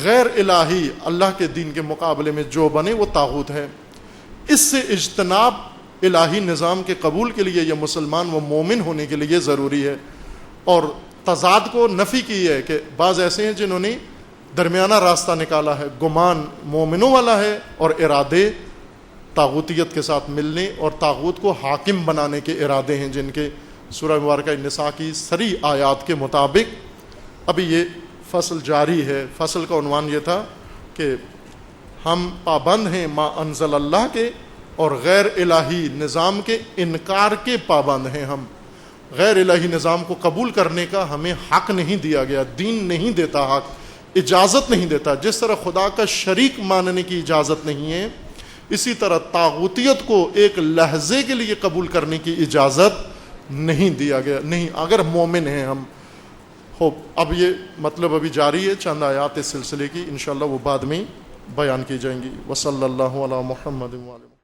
غیر الہی اللہ کے دین کے مقابلے میں جو بنے وہ طاغوت ہے۔ اس سے اجتناب الہی نظام کے قبول کے لیے یہ مسلمان و مومن ہونے کے لیے ضروری ہے۔ اور تضاد کو نفی کی ہے کہ بعض ایسے ہیں جنہوں نے درمیانہ راستہ نکالا ہے، گمان مومنوں والا ہے اور ارادے طاغوتیت کے ساتھ ملنے اور طاغوت کو حاکم بنانے کے ارادے ہیں، جن کے سورہ مبارکہ النساء کی صریح آیات کے مطابق ابھی یہ فصل جاری ہے۔ فصل کا عنوان یہ تھا کہ ہم پابند ہیں ما انزل اللہ کے اور غیر الہی نظام کے انکار کے پابند ہیں۔ ہم غیر الہی نظام کو قبول کرنے کا ہمیں حق نہیں دیا گیا، دین نہیں دیتا، حق اجازت نہیں دیتا۔ جس طرح خدا کا شریک ماننے کی اجازت نہیں ہے، اسی طرح طاغوتیت کو ایک لحظے کے لیے قبول کرنے کی اجازت نہیں دیا گیا، نہیں، اگر مومن ہیں ہم۔ اب یہ مطلب ابھی جاری ہے، چند آیات اس سلسلے کی انشاءاللہ وہ بعد میں بیان کی جائیں گی۔ وصلی اللہ علی محمد وعلی